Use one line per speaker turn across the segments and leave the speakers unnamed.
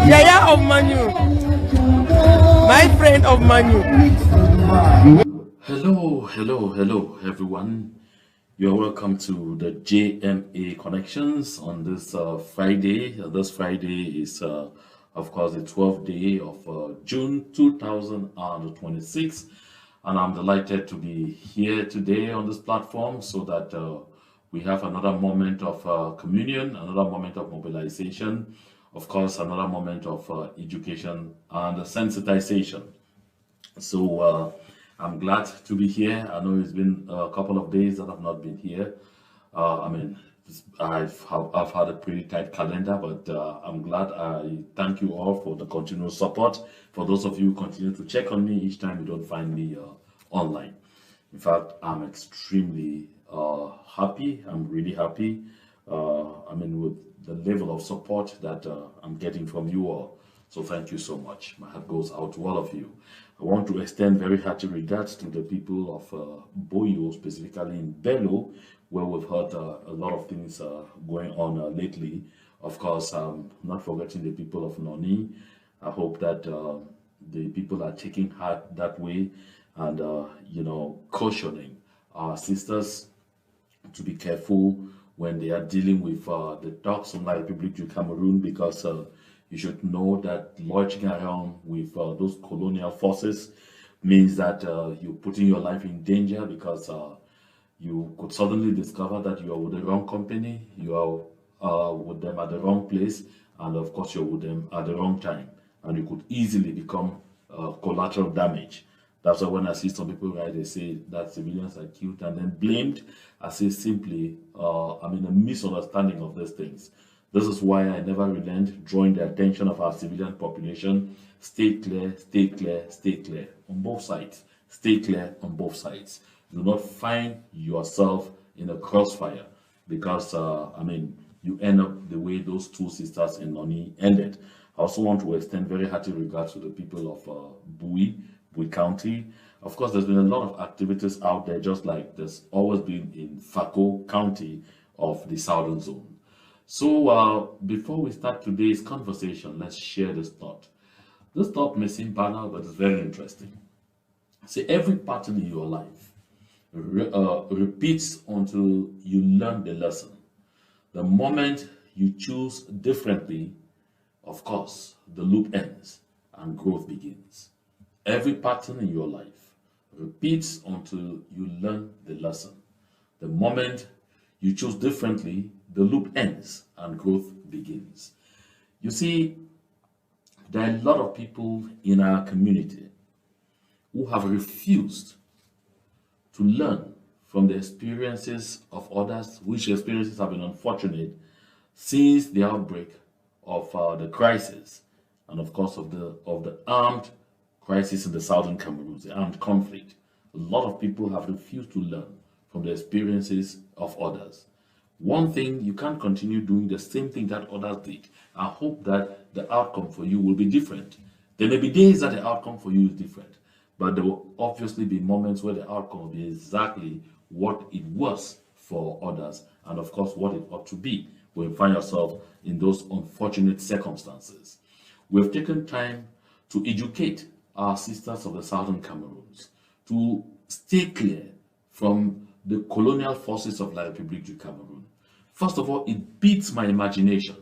Yaya of Manu, my friend of Manu.
Hello, everyone. You're welcome to the JMA Connections on this Friday. This Friday is, of course, the 12th day of June 2026. And I'm delighted to be here today on this platform so that we have another moment of communion, another moment of mobilization, of course, another moment of education and sensitization. So I'm glad to be here. I know it's been a couple of days that I've not been here. I've had a pretty tight calendar, but I'm glad. I thank you all for the continuous support. For those of you who continue to check on me each time you don't find me online. In fact, I'm extremely happy. I'm really happy. With the level of support that I'm getting from you all. So thank you so much. My heart goes out to all of you. I want to extend very hearty regards to the people of Boyo, specifically in Bello, where we've heard a lot of things going on lately. Of course, not forgetting the people of Noni. I hope that the people are taking heart that way and, cautioning our sisters to be careful when they are dealing with the talks on La République du Cameroon, because you should know that lodging around with those colonial forces means that you're putting your life in danger, because you could suddenly discover that you are with the wrong company, you are with them at the wrong place, and of course you're with them at the wrong time, and you could easily become collateral damage. That's why when I see some people write, they say that civilians are killed and then blamed. I say simply, a misunderstanding of these things. This is why I never relent drawing the attention of our civilian population. Stay clear, stay clear, stay clear on both sides. Stay clear on both sides. Do not find yourself in a crossfire, because, you end up the way those two sisters in Noni ended. I also want to extend very hearty regards to the people of Bui County. Of course, there's been a lot of activities out there, just like there's always been in Fako County of the Southern Zone. So before we start today's conversation, let's share this thought. This thought may seem banal, but it's very interesting. See, every pattern in your life repeats until you learn the lesson. The moment you choose differently, of course, the loop ends and growth begins. Every pattern in your life repeats until you learn the lesson. The moment you choose differently, the loop ends and growth begins. You see, there are a lot of people in our community who have refused to learn from the experiences of others, which experiences have been unfortunate since the outbreak of the crisis, and of course of the armed crisis in the southern Cameroons, the armed conflict. A lot of people have refused to learn from the experiences of others. One thing, you can't continue doing the same thing that others did and hope that the outcome for you will be different. There may be days that the outcome for you is different, but there will obviously be moments where the outcome will be exactly what it was for others, and of course what it ought to be when you find yourself in those unfortunate circumstances. We've taken time to educate our sisters of the southern Cameroons to stay clear from the colonial forces of La République du Cameroon. First of all, it beats my imagination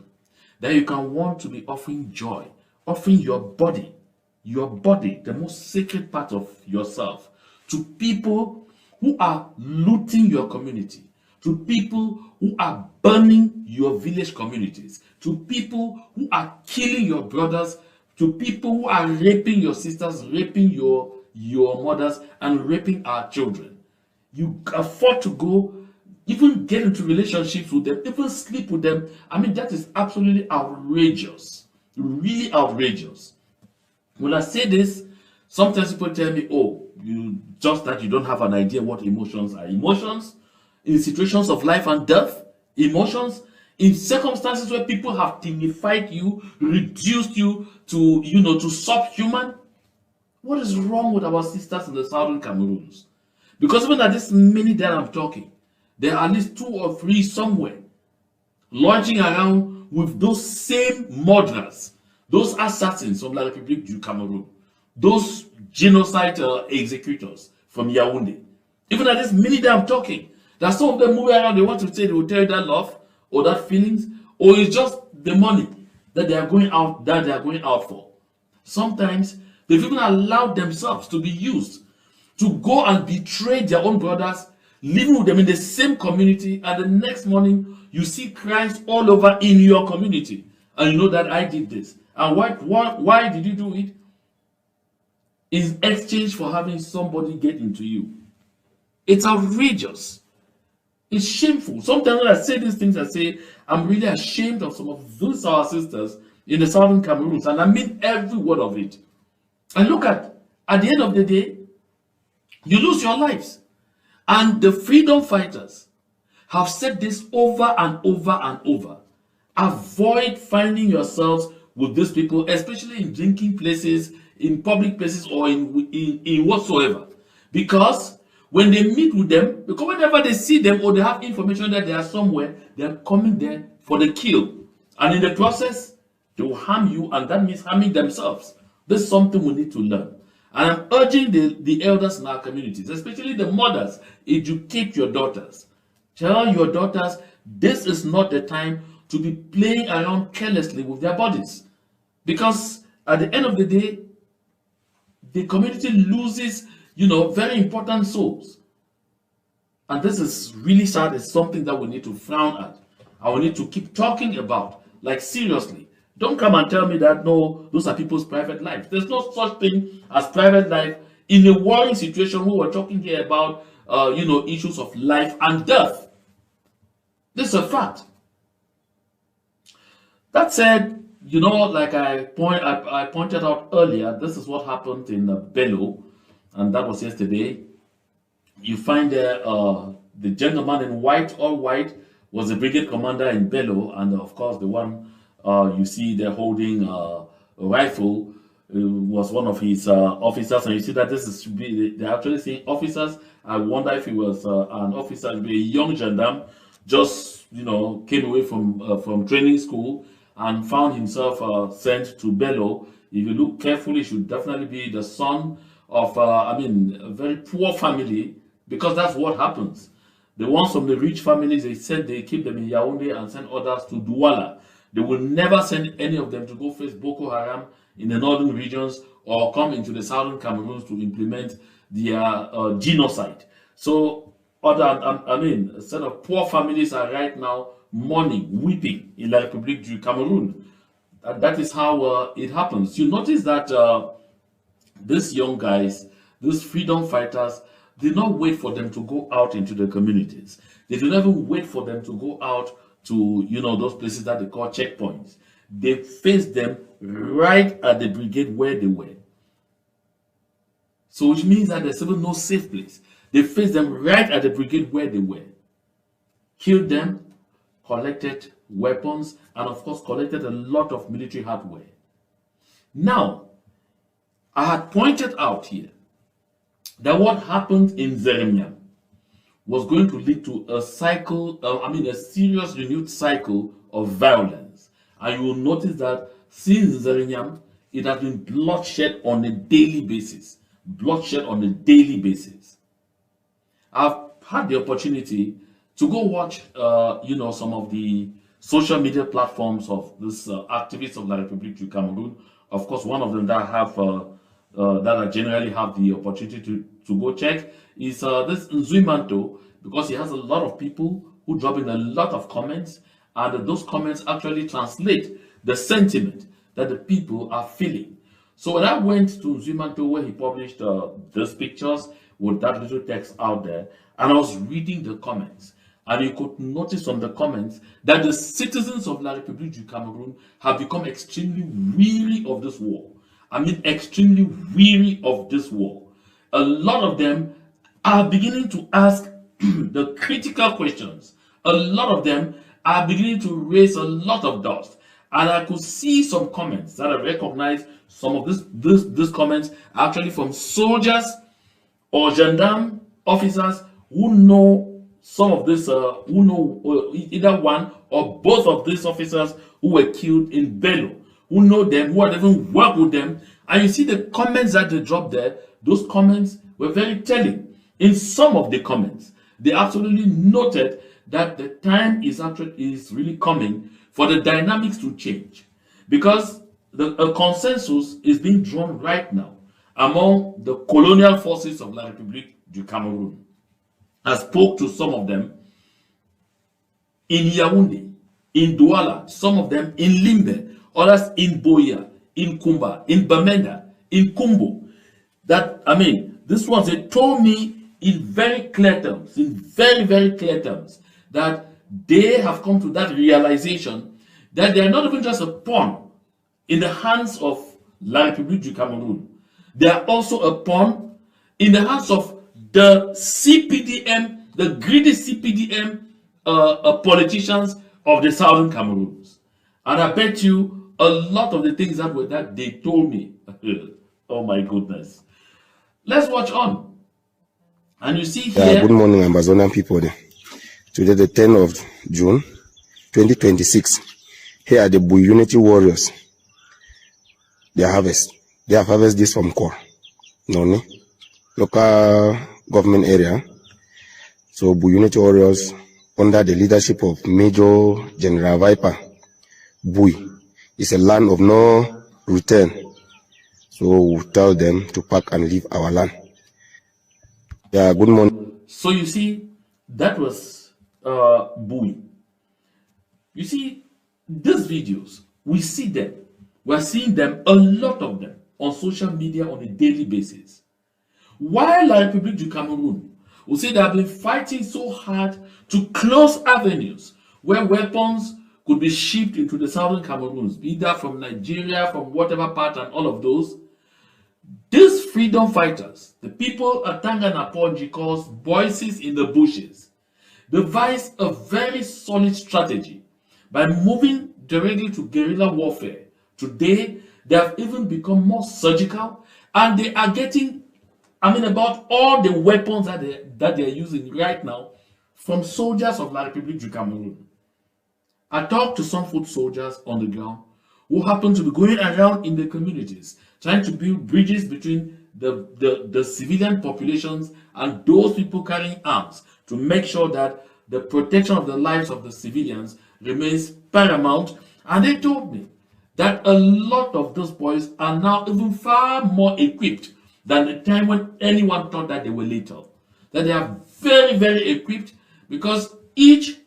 that you can want to be offering joy, offering your body, the most sacred part of yourself, to people who are looting your community, to people who are burning your village communities, to people who are killing your brothers, to people who are raping your sisters, raping your mothers, and raping our children. You afford to go, even get into relationships with them, even sleep with them. I mean, that is absolutely outrageous. Really outrageous. When I say this, sometimes people tell me, oh, you don't have an idea what emotions are. Emotions in situations of life and death, emotions in circumstances where people have dignified you, reduced you to, to subhuman. What is wrong with our sisters in the southern Cameroons? Because even at this minute that I'm talking, there are at least 2 or 3 somewhere launching around with those same murderers, those assassins from La République du Cameroun, those genocide executors from Yaoundé. Even at this minute that I'm talking, there are some of them moving around. They want to say they will tell you that love or that feelings, or it's just the money that they are going out for. Sometimes they've even allowed themselves to be used to go and betray their own brothers, living with them in the same community, and the next morning you see Christ all over in your community, and you know that I did this. And why did you do it? In exchange for having somebody get into you. It's outrageous. It's shameful. Sometimes when I say these things, I say I'm really ashamed of some of those our sisters in the southern Cameroons, and I mean every word of it. And look at the end of the day, you lose your lives. And the freedom fighters have said this over and over and over. Avoid finding yourselves with these people, especially in drinking places, in public places, or in whatsoever. Because when they meet with them, because whenever they see them or they have information that they are somewhere, they are coming there for the kill. And in the process, they will harm you, and that means harming themselves. This is something we need to learn. And I'm urging the elders in our communities, especially the mothers, educate your daughters. Tell your daughters this is not the time to be playing around carelessly with their bodies. Because at the end of the day, the community loses, very important souls. And this is really sad. It's something that we need to frown at. And we need to keep talking about. Like, seriously. Don't come and tell me that, no, those are people's private lives. There's no such thing as private life. In a warring situation, we were talking here about, issues of life and death. This is a fact. That said, like I pointed out earlier, this is what happened in Bello, and that was yesterday. You find there the gentleman in white, all white, was the brigade commander in Bello, and of course the one you see there holding a rifle was one of his officers, and you see that they're actually saying officers. I wonder if he was an officer, a young gendarme, just came away from training school and found himself sent to Bello. If you look carefully, it should definitely be the son of a very poor family, because that's what happens. The ones from the rich families, they keep them in Yaoundé and send others to Douala. They will never send any of them to go face Boko Haram in the northern regions or come into the southern Cameroons to implement their genocide. So, a set of poor families are right now mourning, weeping in La République du Cameroun. That is how it happens. You notice that these young guys, these freedom fighters, did not wait for them to go out into the communities. They did not even wait for them to go out to, those places that they call checkpoints. They faced them right at the brigade where they were. So which means that there's even no safe place. They faced them right at the brigade where they were. Killed them, collected weapons, and of course collected a lot of military hardware. Now, I had pointed out here that what happened in Zeremiah was going to lead to a cycle, a serious renewed cycle of violence. And you will notice that since Zeremiah, it has been bloodshed on a daily basis. Bloodshed on a daily basis. I've had the opportunity to go watch, some of the social media platforms of this activists of La République du Cameroun. Of course, one of them that I generally have the opportunity to go check is this Nzuimanto, because he has a lot of people who drop in a lot of comments, and those comments actually translate the sentiment that the people are feeling. So when I went to Zumanto, where he published those pictures with that little text out there, and I was reading the comments, and you could notice from the comments that the citizens of La République du Cameroun have become extremely weary of this war. I mean, extremely weary of this war. A lot of them are beginning to ask the critical questions. A lot of them are beginning to raise a lot of dust. And I could see some comments that I recognize. Some of these comments are actually from soldiers or gendarme officers who know some of this, who know either one or both of these officers who were killed in Bello, who know them, who had even worked with them. And you see the comments that they dropped there. Those comments were very telling. In some of the comments, they absolutely noted that the time is really coming for the dynamics to change, because a consensus is being drawn right now among the colonial forces of La République du Cameroun. I spoke to some of them in Yaoundé, in Douala, some of them in Limbe, others in Boya, in Kumba, in Bamenda, in Kumbo. That, I mean, this ones, they told me in very clear terms, in very, very clear terms, that they have come to that realization that they are not even just a pawn in the hands of La République du Cameroun. They are also a pawn in the hands of the CPDM, the greedy CPDM politicians of the Southern Cameroons. And I bet you a lot of the things that they told me, oh my goodness. Let's watch on. And you see here...
good morning, Amazonian people. Today, the 10th of June, 2026. Here are the Bui Unity Warriors. They have harvested this from Kor, Noni, local government area. So Bui Unity Warriors, under the leadership of Major General Viper, Bui is a land of no return. So we tell them to pack and leave our land. Yeah, good morning.
So you see, that was Bui. You see, these videos, we see them. We're seeing them, a lot of them, on social media on a daily basis. While La République du Cameroun will say they have been fighting so hard to close avenues where weapons could be shipped into the southern Cameroons, be that from Nigeria, from whatever part and all of those, these freedom fighters, the people at Tanganaponji calls voices in the bushes, devised a very solid strategy by moving directly to guerrilla warfare. Today, they have even become more surgical, and they are getting, about all the weapons that they are using right now from soldiers of La République du Cameroun. I talked to some foot soldiers on the ground who happen to be going around in the communities, trying to build bridges between the civilian populations and those people carrying arms to make sure that the protection of the lives of the civilians remains paramount. And they told me that a lot of those boys are now even far more equipped than the time when anyone thought that they were little. That they are very, very equipped, because each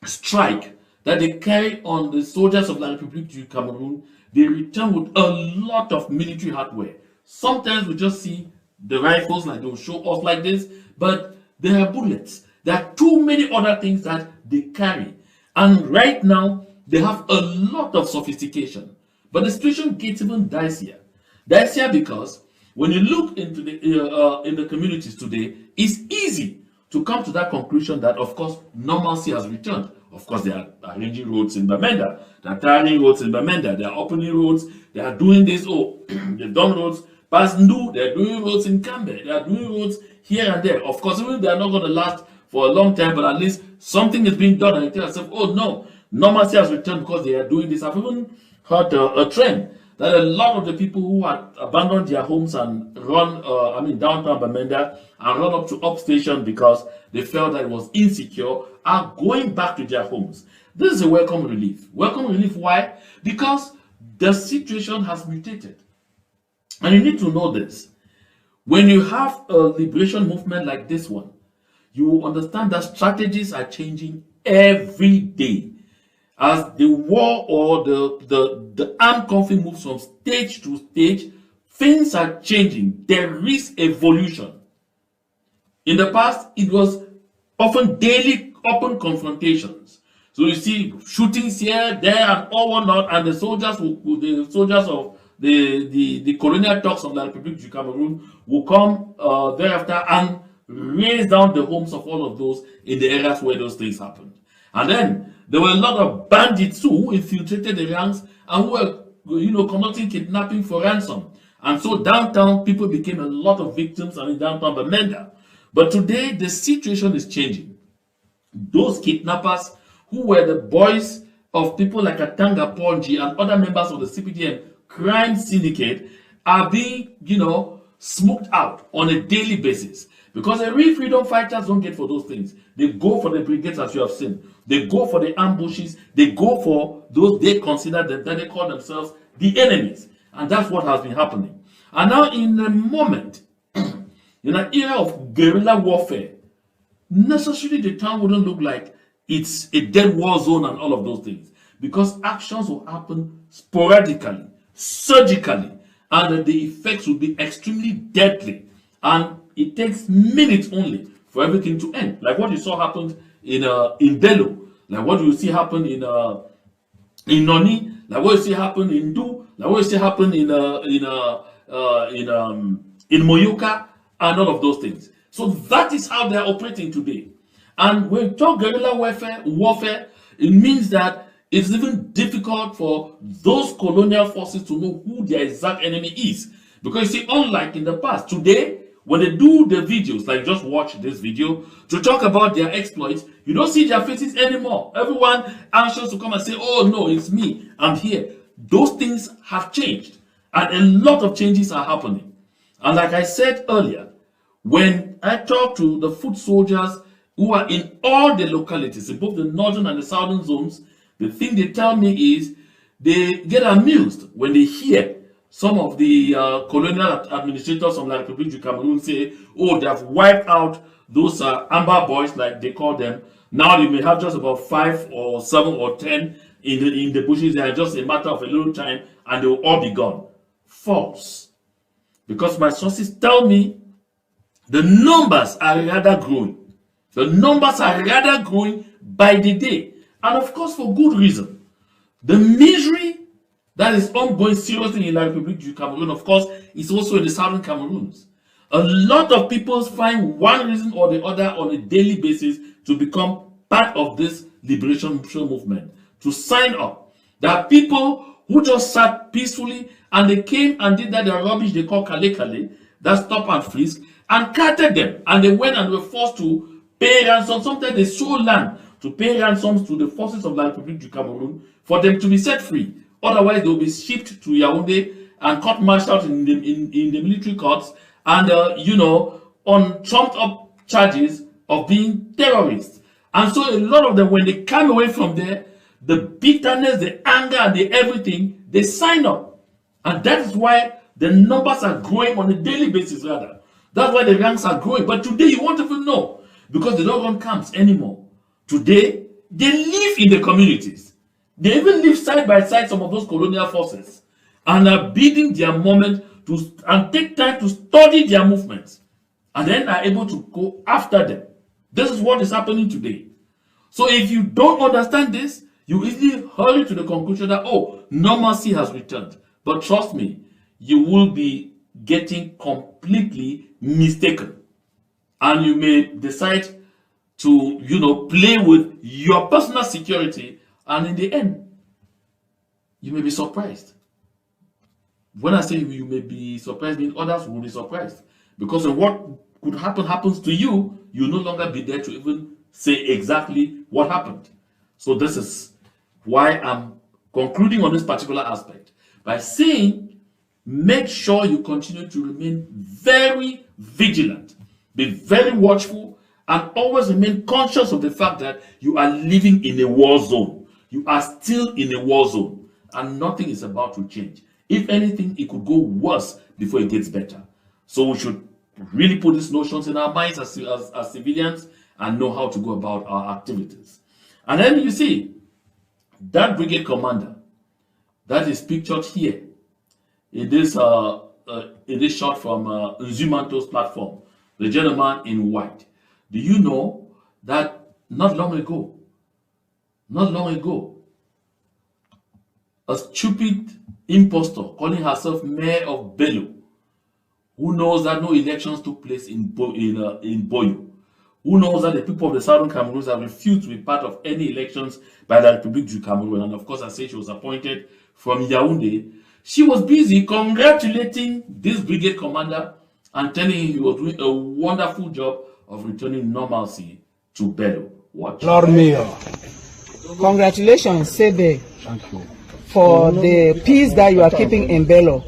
strike that they carry on the soldiers of La République du Cameroun, they return with a lot of military hardware. Sometimes we just see the rifles, like they'll show off like this, but there are bullets. There are too many other things that they carry. And right now, they have a lot of sophistication. But the situation gets even dicier. Dicier because when you look into in the communities today, it's easy to come to that conclusion that, of course, normalcy has returned. Of course, they are arranging roads in Bamenda. They are tiring roads in Bamenda. They are opening roads. They are doing this. Oh, they've done roads past Ndu. They are doing roads in Kambe. They are doing roads here and there. Of course, even if they are not going to last for a long time, but at least something is being done. And you tell yourself, oh no, normalcy has returned because they are doing this. I've even heard a trend that a lot of the people who had abandoned their homes and run, downtown Bamenda and run up to Upstation because they felt that it was insecure, are going back to their homes. This is a welcome relief. Welcome relief, why? Because the situation has mutated. And you need to know this. When you have a liberation movement like this one, you will understand that strategies are changing every day. As the war or the armed conflict moves from stage to stage, things are changing. There is evolution. In the past, it was often daily open confrontations. So you see shootings here, there, and all whatnot, and the soldiers of the colonial talks of the Republic du Cameroon will come thereafter and raise down the homes of all of those in the areas where those things happened. And then there were a lot of bandits who infiltrated the ranks and who were, conducting kidnapping for ransom. And so downtown, people became a lot of victims, and in downtown Bamenda. But today, the situation is changing. Those kidnappers who were the boys of people like Atanga Ponji and other members of the CPDM crime syndicate are being, smoked out on a daily basis. Because the real freedom fighters don't get for those things. They go for the brigades, as you have seen. They go for the ambushes. They go for those they consider that they call themselves the enemies. And that's what has been happening. And now in a moment, in an era of guerrilla warfare, necessarily the town wouldn't look like it's a dead war zone and all of those things. Because actions will happen sporadically, surgically, and the effects will be extremely deadly. And it takes minutes only for everything to end. Like what you saw happened in Bello, like what you see happen in Noni, like what you see happen in Du, like what you see happen in Moyoka, and all of those things. So that is how they are operating today. And when we talk guerrilla warfare, it means that it's even difficult for those colonial forces to know who their exact enemy is. Because you see, unlike in the past, today, when they do the videos, like just watch this video, to talk about their exploits, you don't see their faces anymore. Everyone anxious to come and say, oh no, it's me, I'm here. Those things have changed. And a lot of changes are happening. And like I said earlier, when I talk to the foot soldiers who are in all the localities, in both the northern and the southern zones, the thing they tell me is they get amused when they hear some of the colonial administrators from the Republic du Cameroon say, oh, they have wiped out those amber boys, like they call them. Now they may have just about 5 or 7 or 10 in the bushes. They are just a matter of a little time and they will all be gone. False. Because my sources tell me the numbers are rather growing. The numbers are rather growing by the day. And of course, for good reason. The misery that is ongoing seriously in the Republic du Cameroon, of course, is also in the southern Cameroons. A lot of people find one reason or the other on a daily basis to become part of this liberation movement, to sign up. There are people who just sat peacefully and they came and did that their rubbish they call kale, that stop and frisk, and carted them. And they went and were forced to pay ransom. Sometimes they sold land to pay ransoms to the forces of the Republic du Cameroon for them to be set free. Otherwise, they will be shipped to Yaoundé and court-martialed in the military courts and, on trumped-up charges of being terrorists. And so a lot of them, when they come away from there, the bitterness, the anger, and the everything, they sign up. And that is why the numbers are growing on a daily basis, rather. That's why the ranks are growing. But today, you won't even know because they don't run camps anymore. Today, they live in the communities. They even live side by side some of those colonial forces and are bidding their moment and take time to study their movements and then are able to go after them. This is what is happening today. So if you don't understand this, you easily hurry to the conclusion that, oh, normalcy has returned. But trust me, you will be getting completely mistaken. And you may decide to, play with your personal security, and in the end, you may be surprised. When I say you may be surprised, means others will be surprised. Because of what could happen happens to you, you'll no longer be there to even say exactly what happened. So this is why I'm concluding on this particular aspect by saying, make sure you continue to remain very vigilant, be very watchful, and always remain conscious of the fact that you are living in a war zone. You are still in a war zone, and nothing is about to change. If anything, it could go worse before it gets better. So we should really put these notions in our minds as civilians and know how to go about our activities. And then you see that brigade commander that is pictured here in this shot from Nzumanto's platform, the gentleman in white. Do you know that not long ago, a stupid impostor calling herself mayor of Bello, who knows that no elections took place in Boyo, who knows that the people of the Southern Cameroons have refused to be part of any elections by the Republic du Cameroon, and of course, I say she was appointed from Yaoundé. She was busy congratulating this brigade commander and telling him he was doing a wonderful job of returning normalcy to Bello. Watch.
Lord Mayor,
congratulations, Sebe, for the peace that you are keeping in Bello,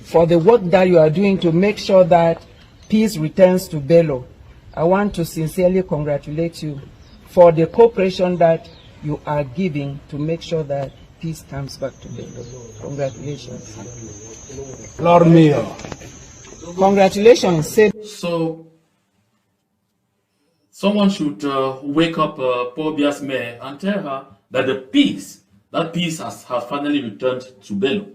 for the work that you are doing to make sure that peace returns to Bello. I want to sincerely congratulate you for the cooperation that you are giving to make sure that peace comes back to Bello. Congratulations.
Lord Mayor.
Congratulations, Sebe.
So, someone should wake up poor Bia's mayor and tell her that that peace has finally returned to Bello.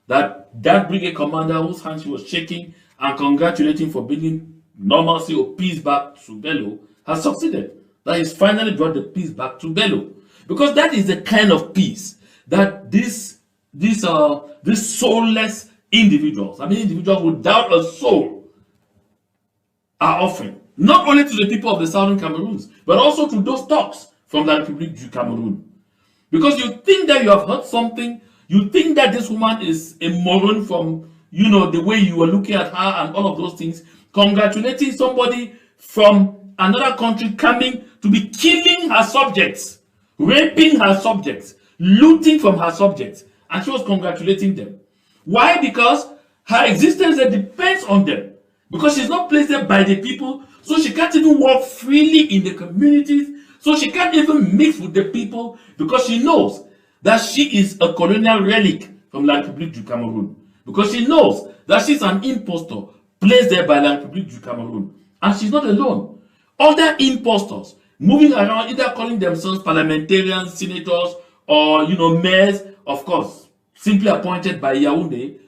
That brigade commander whose hand she was shaking and congratulating for bringing normalcy or peace back to Bello has succeeded. That he's finally brought the peace back to Bello. Because that is the kind of peace that these soulless individuals, individuals without a soul, are offering. Not only to the people of the Southern Cameroons, but also to those thugs from the Republic du Cameroon. Because you think that you have heard something, you think that this woman is a moron from, the way you were looking at her and all of those things, congratulating somebody from another country coming to be killing her subjects, raping her subjects, looting from her subjects, and she was congratulating them. Why? Because her existence depends on them. Because she's not placed there by the people, so she can't even walk freely in the communities, so she can't even mix with the people, because she knows that she is a colonial relic from La République du Cameroon. Because she knows that she's an impostor placed there by La République du Cameroon. And she's not alone. Other impostors moving around, either calling themselves parliamentarians, senators, or mayors, of course, simply appointed by Yaoundé,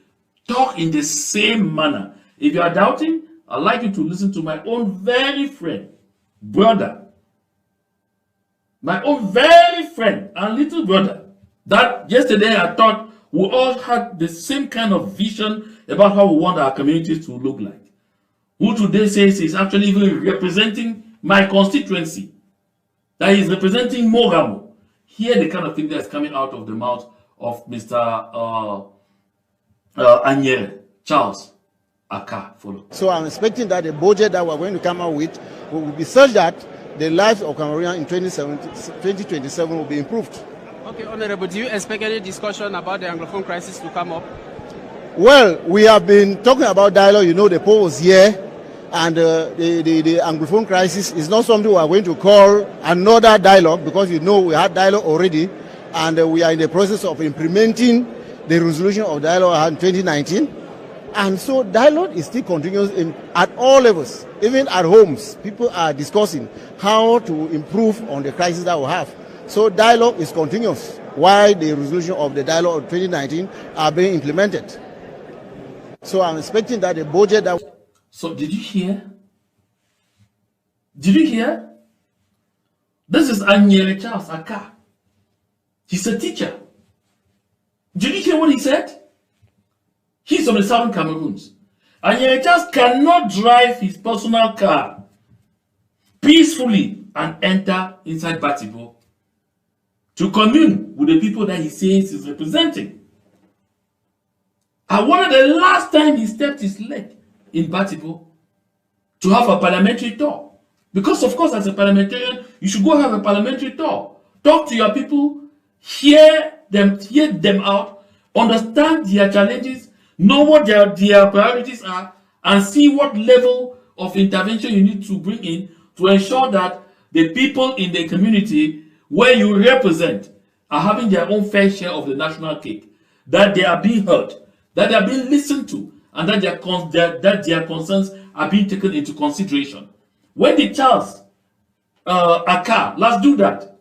talk in the same manner. If you are doubting, I'd like you to listen to my own very friend, brother, my own very friend and little brother, that yesterday I thought we all had the same kind of vision about how we want our communities to look like. Who today says he's actually even representing my constituency, that he's representing Mogamo. Hear the kind of thing that's coming out of the mouth of Mr. Anyere Charles Aka. Follow.
So I'm expecting that the budget that we're going to come out with will be such that the lives of Cameroonians in 2027 will be improved.
Okay, Honorable, do you expect any discussion about the Anglophone crisis to come up?
Well, we have been talking about dialogue. The poll was here, and the Anglophone crisis is not something we are going to call another dialogue, because we had dialogue already, and we are in the process of implementing the resolution of dialogue in 2019. And so dialogue is still continuous at all levels, even at homes. People are discussing how to improve on the crisis that we have. So dialogue is continuous while the resolution of the dialogue of 2019 are being implemented. So I'm expecting that the budget that...
So did you hear? Did you hear? This is Anyere Charles Aka. He's a teacher. Did you hear what he said? He's from the Southern Cameroons. Anyere Charles cannot drive his personal car peacefully and enter inside Batibo to commune with the people that he says he's representing. I wonder the last time he stepped his leg in Batibo to have a parliamentary tour. Because of course, as a parliamentarian, you should go have a parliamentary tour. Talk to your people, hear them out, understand their challenges, know what their priorities are, and see what level of intervention you need to bring in to ensure that the people in the community where you represent are having their own fair share of the national cake, that they are being heard, that they are being listened to, and that their concerns are being taken into consideration. When did Charles a car. Let's do that.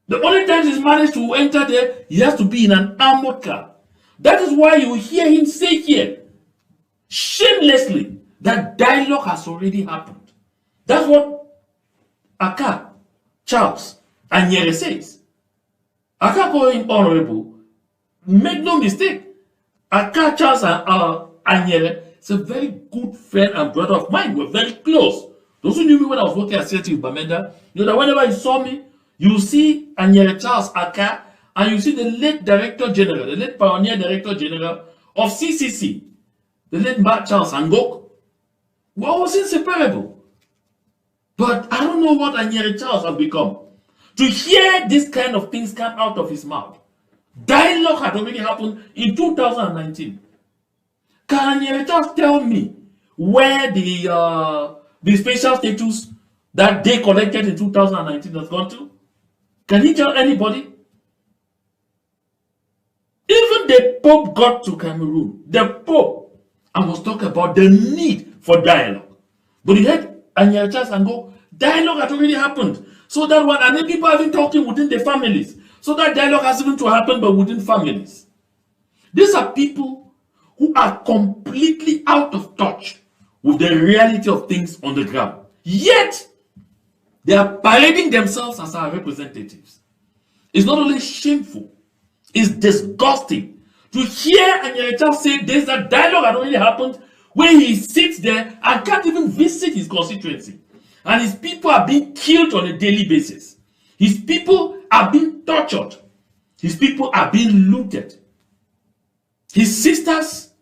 The only time he's managed to enter there, he has to be in an armored car. That is why you hear him say here, shamelessly, that dialogue has already happened. That's what Aka, Charles, Anyere says. Aka call him honorable. Make no mistake. Aka, Charles, and Anyere is a very good friend and brother of mine. We're very close. Those who knew me when I was working at ACN TV Bamenda, you know that whenever you saw me, you see Anyere Charles Aka, and you see the late Director General, the late Pioneer Director General of CCC, the late Charles Angok. We're always inseparable. But I don't know what Anyere Charles has become. To hear this kind of things come out of his mouth. Dialogue had already happened in 2019. Can Anyere Charles tell me where the special status that they collected in 2019 has gone to? Can he tell anybody? Even the Pope got to Cameroon. The Pope, and was talking about the need for dialogue. But he had Anyere Charles and go, dialogue had already happened. So that one, and then people have been talking within the families. So that dialogue has even to happen, but within families. These are people who are completely out of touch with the reality of things on the ground. Yet, they are parading themselves as our representatives. It's not only shameful, it's disgusting to hear Anyere Charles say this, that dialogue had already happened, where he sits there and can't even visit his constituency. And his people are being killed on a daily basis. His people are being tortured. His people are being looted. His sisters,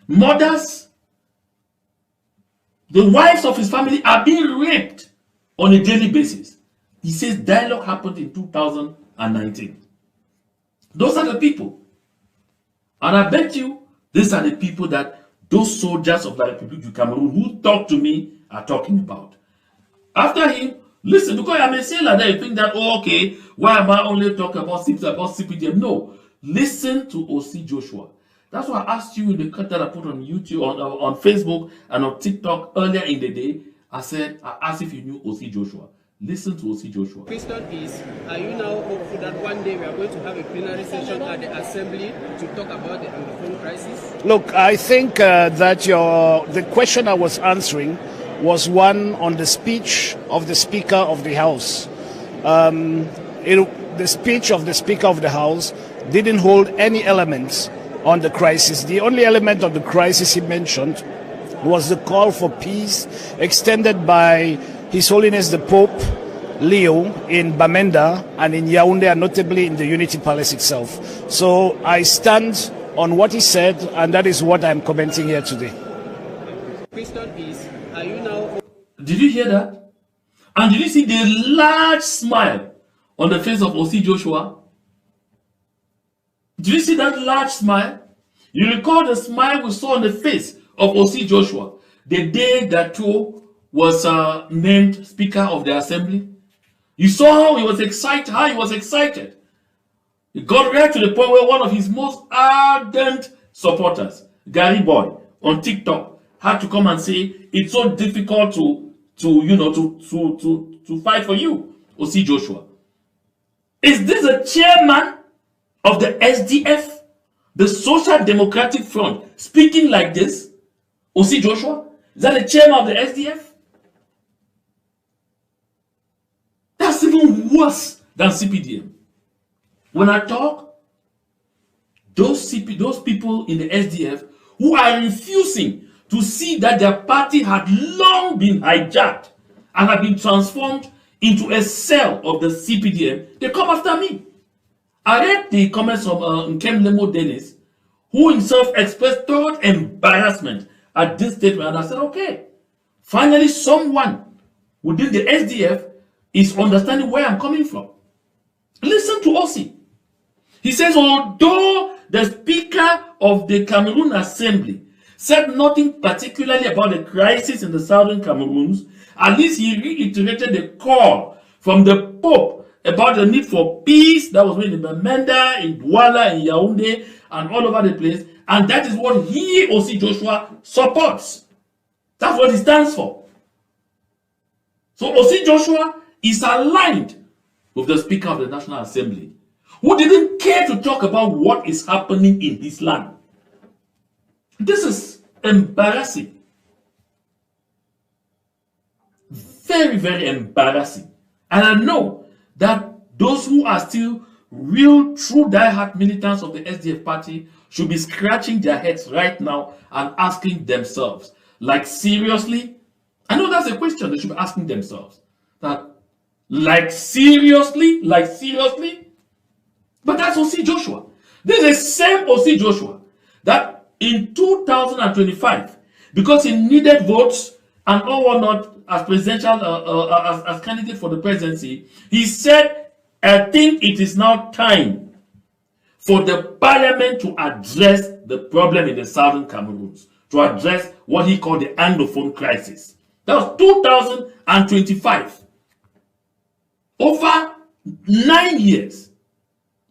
mothers, the wives of his family are being raped on a daily basis. He says dialogue happened in 2019. Those are the people. And I bet you these are the people that those soldiers of the Republic du Cameroon who talk to me are talking about. After him, listen, because I may say like that, you think that, oh, okay, why am I only talking about CPDM? No, listen to O.C. Joshua. That's why I asked you in the cut that I put on YouTube, on Facebook, and on TikTok earlier in the day. I asked if you knew O.C. Joshua. Listen to O.C. Joshua.
Question is, are you now hopeful that one day we are going to have a plenary session at the Assembly to talk about the Anglophone crisis?
Look, I think that the question I was answering was one on the speech of the Speaker of the House. The speech of the Speaker of the House didn't hold any elements on the crisis. The only element of the crisis he mentioned was the call for peace extended by His Holiness the Pope Leo in Bamenda and in Yaoundé, and notably in the Unity Palace itself. So I stand on what he said, and that is what I'm commenting here today.
Question is, are you now...
Did you hear that? And did you see the large smile on the face of O.C. Joshua? Did you see that large smile? You recall the smile we saw on the face of O.C. Joshua the day that Tuo was named Speaker of the Assembly. You saw how he was excited, He got right to the point where one of his most ardent supporters, Gary Boy, on TikTok, had to come and say it's so difficult to fight for you, O.C. Joshua. Is this a chairman of the SDF, the Social Democratic Front, speaking like this? O.C. Joshua? Is that the chairman of the SDF? That's even worse than CPDM. When I talk, those people in the SDF who are refusing to see that their party had long been hijacked and had been transformed into a cell of the CPDM, they come after me. I read the comments of Nkem Lemo Dennis, who himself expressed total embarrassment at this statement, and I said, okay, finally someone within the SDF is understanding where I'm coming from. Listen to Ossie. He says, although the Speaker of the Cameroon Assembly said nothing particularly about the crisis in the southern Cameroons, at least he reiterated the call from the Pope about the need for peace that was made in Bamenda, in Douala, in Yaoundé, and all over the place. And that is what he, O.C. Joshua, supports. That's what he stands for. So Osi Joshua is aligned with the Speaker of the National Assembly, who didn't care to talk about what is happening in his land. This is embarrassing. Very, very embarrassing. And I know that those who are still real, true, die-hard militants of the SDF party should be scratching their heads right now and asking themselves, like, seriously? I know that's a question they should be asking themselves. That, like, seriously? Like, seriously? But that's O.C. Joshua. This is the same O.C. Joshua that in 2025, because he needed votes and all whatnot as presidential, as candidate for the presidency, he said, I think it is now time for the parliament to address the problem in the southern Cameroons, to address what he called the Anglophone crisis. That was 2025. Over 9 years,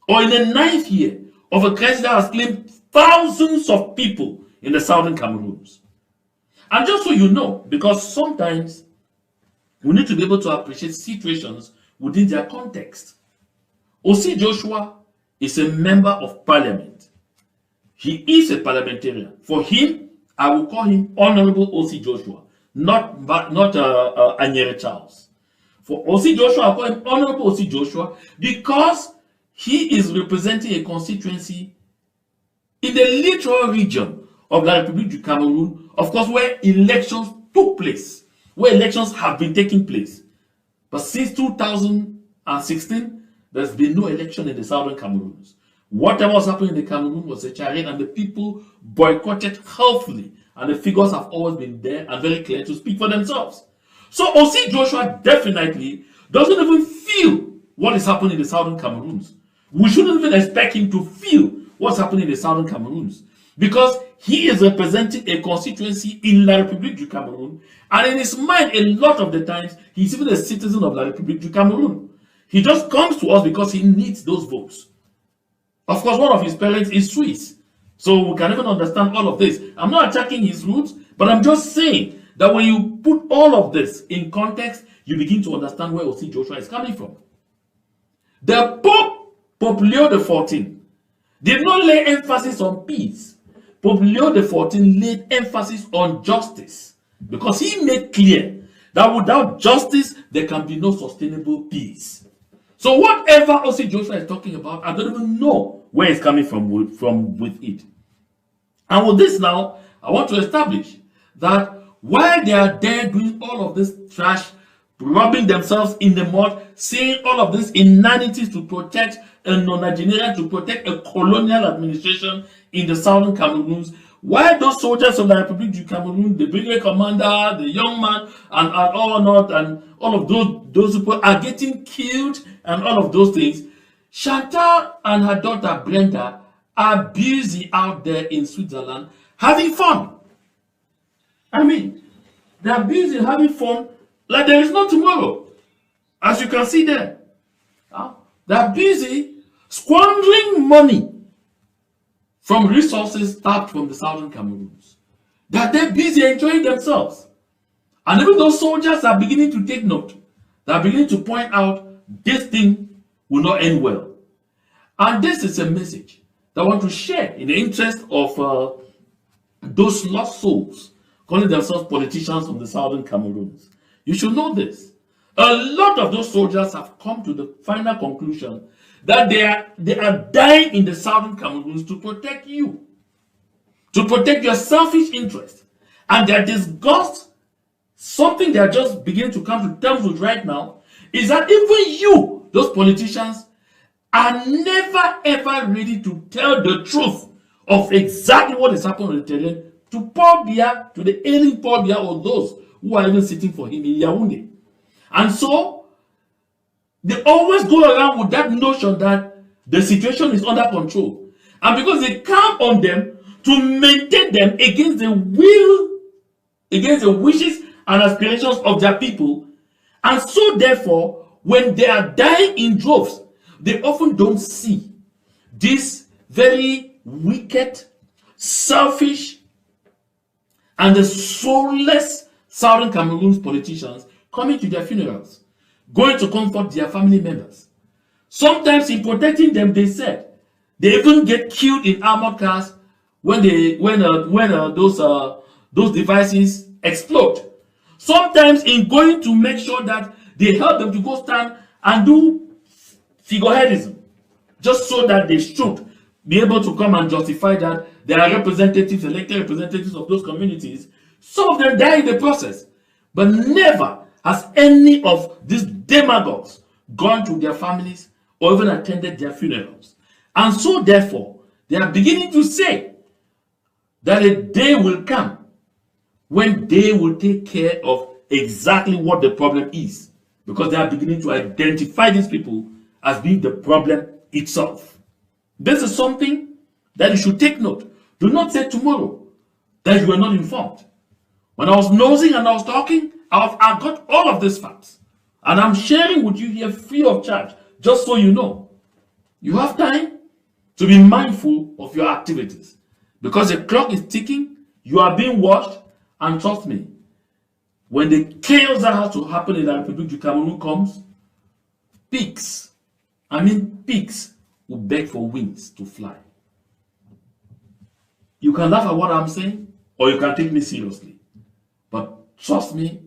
or in the 9th year of a crisis that has claimed thousands of people in the southern Cameroons. And just so you know, because sometimes we need to be able to appreciate situations within their context. O.C. Joshua is a member of parliament. He is a parliamentarian. For him, I will call him Honorable O.C. Joshua, not Anyere Charles. For O.C. Joshua, I call him Honorable O.C. Joshua because he is representing a constituency in the literal region of La République du Cameroon, of course, where elections took place, where elections have been taking place. But since 2016, there's been no election in the southern Cameroons. Whatever was happening in the Cameroon was a charade, and the people boycotted healthily. And the figures have always been there and very clear to speak for themselves. So O.C. Joshua definitely doesn't even feel what is happening in the southern Cameroons. We shouldn't even expect him to feel what's happening in the southern Cameroons, because he is representing a constituency in La République du Cameroon, and in his mind, a lot of the times, he's even a citizen of La République du Cameroon. He just comes to us because he needs those votes. Of course, one of his parents is Swiss, so we can even understand all of this. I'm not attacking his roots, but I'm just saying that when you put all of this in context, you begin to understand where O.C. Joshua is coming from. The Pope Leo XIV, did not lay emphasis on peace. Pope Leo XIV laid emphasis on justice, because he made clear that without justice, there can be no sustainable peace. So whatever O.C. Joshua is talking about, I don't even know where it's coming from with it. And with this now, I want to establish that while they are there doing all of this trash, rubbing themselves in the mud, saying all of this inanities to protect a non-Nigerian, to protect a colonial administration in the southern Cameroons, while those soldiers of the Republic du Cameroon, the brigade commander, the young man, and all of those people are getting killed and all of those things, Chantal and her daughter Brenda are busy out there in Switzerland having fun. I mean, they are busy having fun like there is no tomorrow. As you can see there, they are busy squandering money from resources tapped from the southern Cameroons. They're busy enjoying themselves. And even those soldiers are beginning to take note. They're beginning to point out this thing will not end well. And this is a message that I want to share in the interest of those lost souls calling themselves politicians from the southern Cameroons. You should know this. A lot of those soldiers have come to the final conclusion that they are dying in the southern Cameroons to protect you, to protect your selfish interest. And their disgust, something they are just beginning to come to terms with right now, is that even you, those politicians, are never ever ready to tell the truth of exactly what is happening on the terrain to Paul Biya, to the ailing Paul Biya, or those who are even sitting for him in Yaoundé. And so, they always go around with that notion that the situation is under control. And because they count on them to maintain them against the will, against the wishes and aspirations of their people. And so therefore, when they are dying in droves, they often don't see these very wicked, selfish, and the soulless southern Cameroon's politicians coming to their funerals, going to comfort their family members. Sometimes in protecting them, they said they even get killed in armored cars when those devices explode. Sometimes in going to make sure that they help them to go stand and do figureheadism, just so that they should be able to come and justify that they are representatives, elected representatives of those communities. Some of them die in the process, but never has any of these demagogues gone to their families or even attended their funerals. And so therefore, they are beginning to say that a day will come when they will take care of exactly what the problem is, because they are beginning to identify these people as being the problem itself. This is something that you should take note. Do not say tomorrow that you were not informed. When I was nosing and I was talking, I got all of these facts. And I'm sharing with you here free of charge, just so you know. You have time to be mindful of your activities. Because the clock is ticking, you are being watched, and trust me, when the chaos that has to happen in the Republic of Cameroon comes, pigs will beg for wings to fly. You can laugh at what I'm saying, or you can take me seriously. But trust me,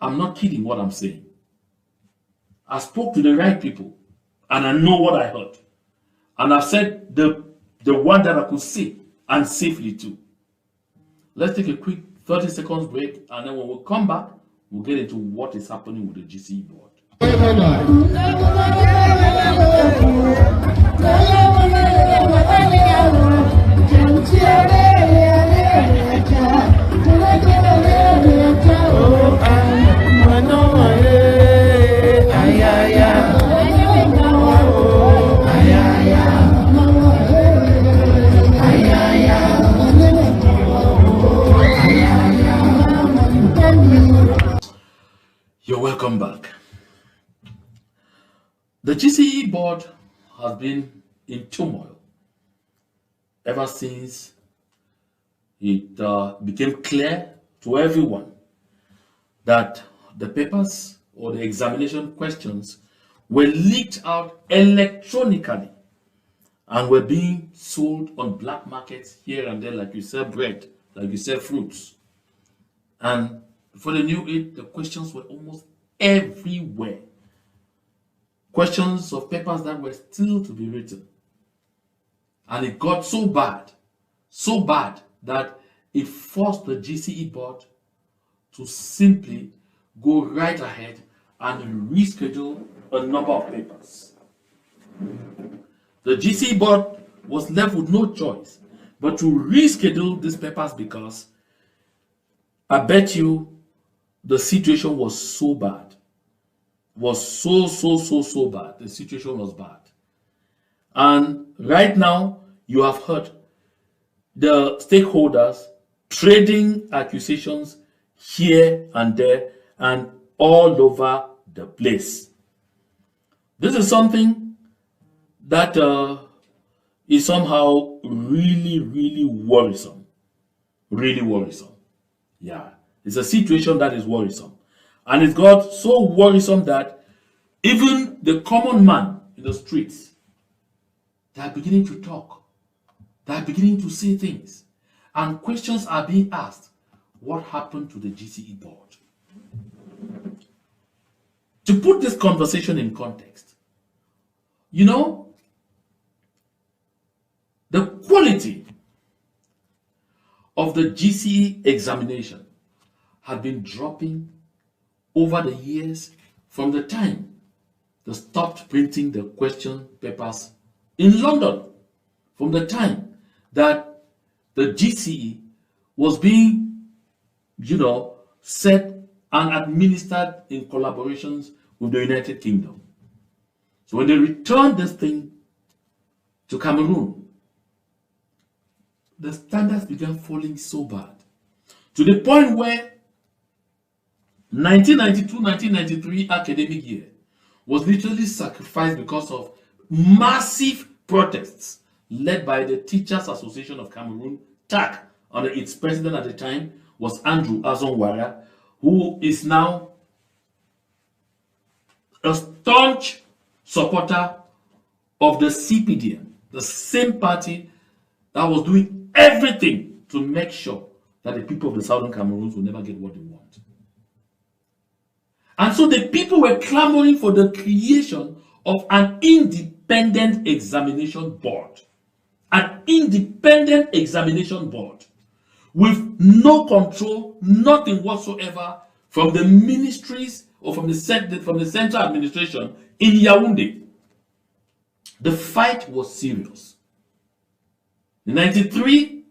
I'm not kidding what I'm saying. I spoke to the right people, and I know what I heard. And I've said the one that I could say, and safely too. Let's take a quick 30 seconds break, and then when we come back, we'll get into what is happening with the GCE board. You're welcome back. The GCE board has been in turmoil ever since it became clear to everyone that the papers or the examination questions were leaked out electronically and were being sold on black markets here and there, like you sell bread, like you sell fruits. And before they knew it, the questions were almost everywhere. Questions of papers that were still to be written. And it got so bad that it forced the GCE board to simply go right ahead and reschedule a number of papers. The GCE board was left with no choice but to reschedule these papers because I bet you the situation was so bad. Was so bad. The situation was bad. And right now, you have heard the stakeholders trading accusations here and there and all over the place. This is something that is somehow really worrisome. Really worrisome. Yeah, it's a situation that is worrisome. And it got so worrisome that even the common man in the streets, they are beginning to talk. They are beginning to say things. And questions are being asked. What happened to the GCE board? To put this conversation in context, you know, the quality of the GCE examination had been dropping over the years from the time they stopped printing the question papers in London, from the time that the GCE was being, set and administered in collaborations with the United Kingdom. So when they returned this thing to Cameroon, the standards began falling so bad, to the point where 1992-1993 academic year was literally sacrificed because of massive protests led by the Teachers Association of Cameroon, TAC, and its president at the time was Andrew Azonwara, who is now a staunch supporter of the CPDM, the same party that was doing everything to make sure that the people of the Southern Cameroons will never get what they want. And so the people were clamoring for the creation of an independent examination board. An independent examination board with no control, nothing whatsoever from the ministries or from the central administration in Yaoundé. The fight was serious. In 1993,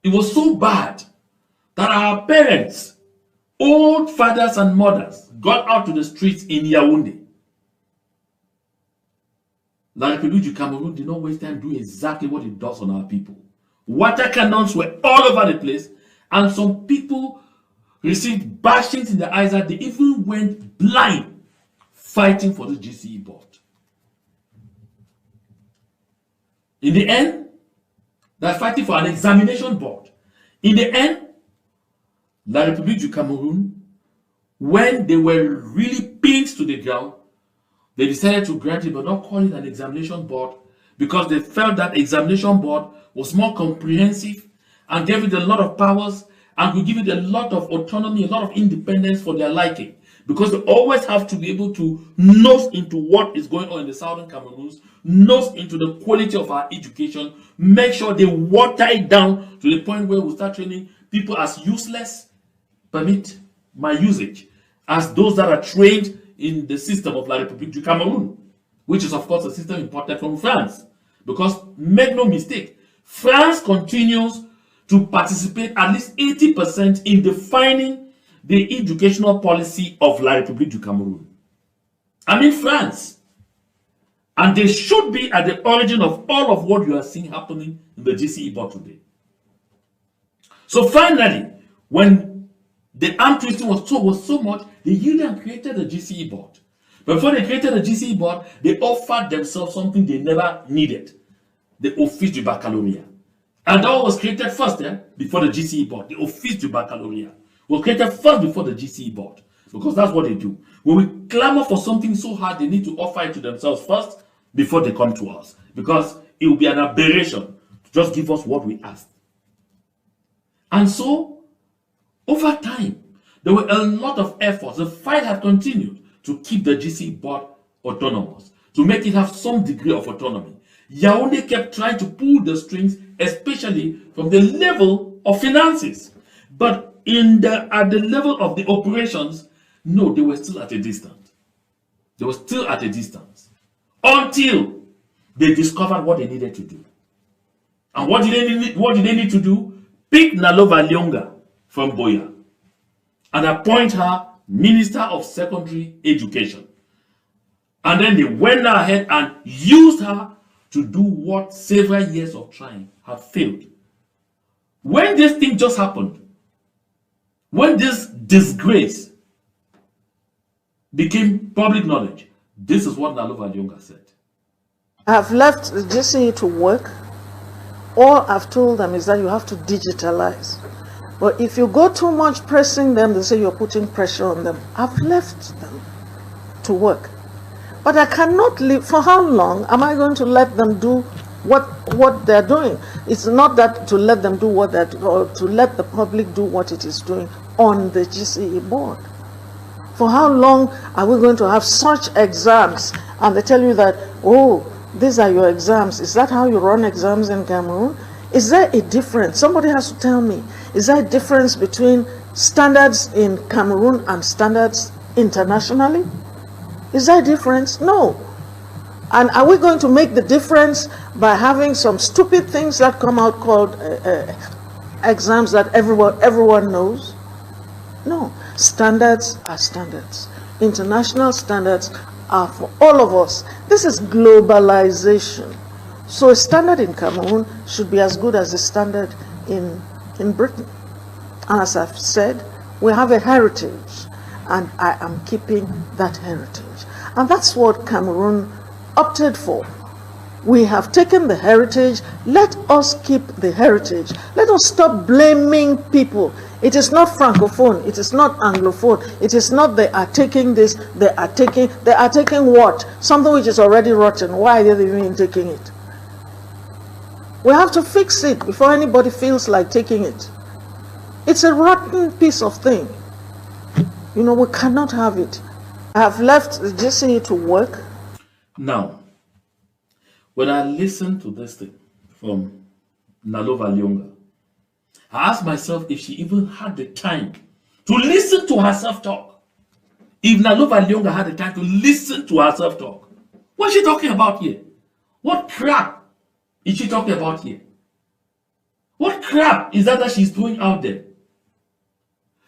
it was so bad that our parents, old fathers and mothers, got out to the streets in Yaoundé. La République du Cameroon did not waste time doing exactly what it does on our people. Water cannons were all over the place, and some people received bashings in the eyes that they even went blind fighting for the GCE board. In the end, they're fighting for an examination board. In the end, La République du Cameroon, when they were really pinned to the ground, they decided to grant it but not call it an examination board because they felt that examination board was more comprehensive and gave it a lot of powers and could give it a lot of autonomy, a lot of independence for their liking. Because they always have to be able to nose into what is going on in the Southern Cameroons, nose into the quality of our education, make sure they water it down to the point where we start training people as useless, permit my usage, as those that are trained in the system of La République du Cameroun, which is of course a system imported from France. Because make no mistake, France continues to participate at least 80% in defining the educational policy of La République du Cameroun. I mean France. And they should be at the origin of all of what you are seeing happening in the GCE board today. So finally, when the arm twisting was so much, the union created the GCE board. But before they created the GCE board, they offered themselves something they never needed, the Office du Baccalauréat. And that was created first before the GCE board. The Office du Baccalauréat was created first before the GCE board, because that's what they do. When we clamor for something so hard, they need to offer it to themselves first before they come to us, because it will be an aberration to just give us what we asked. And so, over time, there were a lot of efforts. The fight had continued to keep the GCE board autonomous, to make it have some degree of autonomy. Yaoundé kept trying to pull the strings, especially from the level of finances. But at the level of the operations, no, they were still at a distance. They were still at a distance. Until they discovered what they needed to do. And what did they need to do? Pick Nalova Lyonga from Boya and appoint her Minister of Secondary Education. And then they went ahead and used her to do what several years of trying had failed. When this thing just happened, when this disgrace became public knowledge, this is what Nalova Lyonga said.
I've left the GCE to work. All I've told them is that you have to digitalize. But if you go too much pressing them, they say you're putting pressure on them. I've left them to work. But I cannot leave. For how long am I going to let them do what they're doing? It's not that to let them do what they're doing, or to let the public do what it is doing on the GCE board. For how long are we going to have such exams and they tell you that, oh, these are your exams? Is that how you run exams in Cameroon? Is there a difference? Somebody has to tell me. Is there a difference between standards in Cameroon and standards internationally? Is there a difference? No. And are we going to make the difference by having some stupid things that come out called exams that everyone knows? No. Standards are standards. International standards are for all of us. This is globalization. So a standard in Cameroon should be as good as a standard in Britain. And as I've said, we have a heritage, and I am keeping that heritage. And that's what Cameroon opted for. We have taken the heritage. Let us keep the heritage. Let us stop blaming people. It is not francophone. It is not anglophone. It is not they are taking this. They are taking what? Something which is already rotten. Why are they even taking it? We have to fix it before anybody feels like taking it. It's a rotten piece of thing. You know, we cannot have it. I have left the GCE to work.
Now, when I listened to this thing from Nalova Lyonga, I asked myself if she even had the time to listen to herself talk. If Nalova Lyonga had the time to listen to herself talk, what is she talking about here? What crap is she talking about here? What crap is that she's doing out there?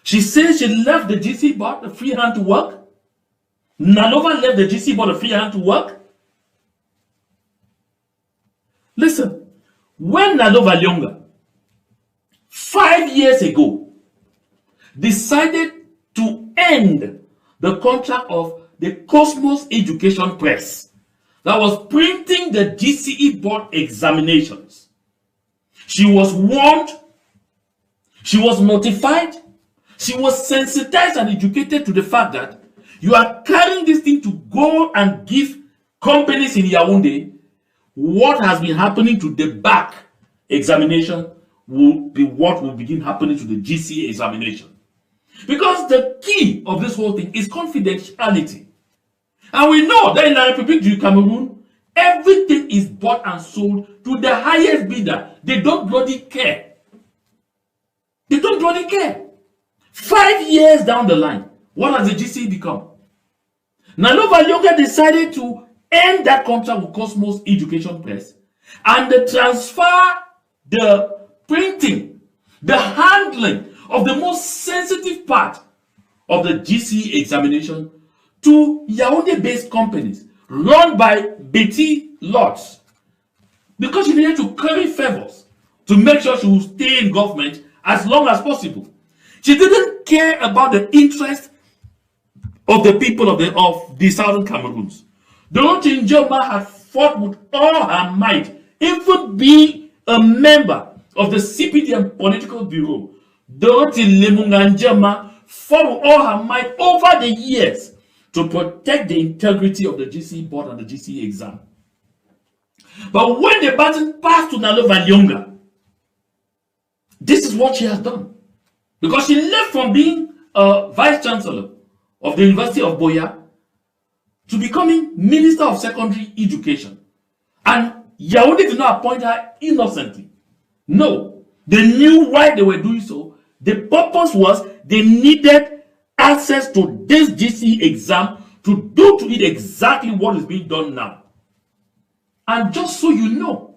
She says she left the GCE board a free hand to work. Nalova left the GCE board a free hand to work. Listen, when Nalova Lyonga 5 years ago decided to end the contract of the Cosmos Education Press that was printing the GCE board examinations, she was warned, she was notified, she was sensitized and educated to the fact that you are carrying this thing to go and give companies in Yaoundé. What has been happening to the back examination will be what will begin happening to the GCE examination. Because the key of this whole thing is confidentiality. And we know that in the Republic du Cameroon, everything is bought and sold to the highest bidder. They don't bloody care. They don't bloody care. 5 years down the line, what has the GCE become? Nalova Lyonga decided to end that contract with Cosmos Education Press and transfer the printing, the handling of the most sensitive part of the GCE examination to Yaoundé-based companies run by Betty Lotz, because she needed to curry favors to make sure she would stay in government as long as possible. She didn't care about the interest of the people of the southern Cameroons. Dorothy Njoma had fought with all her might, even being a member of the CPDM political bureau. Dorothy Lemunga Njoma fought with all her might over the years to protect the integrity of the GCE board and the GCE exam. But when the baton passed to Nalova Lyonga, this is what she has done. Because she left from being a vice chancellor of the University of Boya to becoming Minister of Secondary Education. And Yaoundé did not appoint her innocently. No, they knew why they were doing so. The purpose was they needed access to this GCE exam to do to it exactly what is being done now. And just so you know,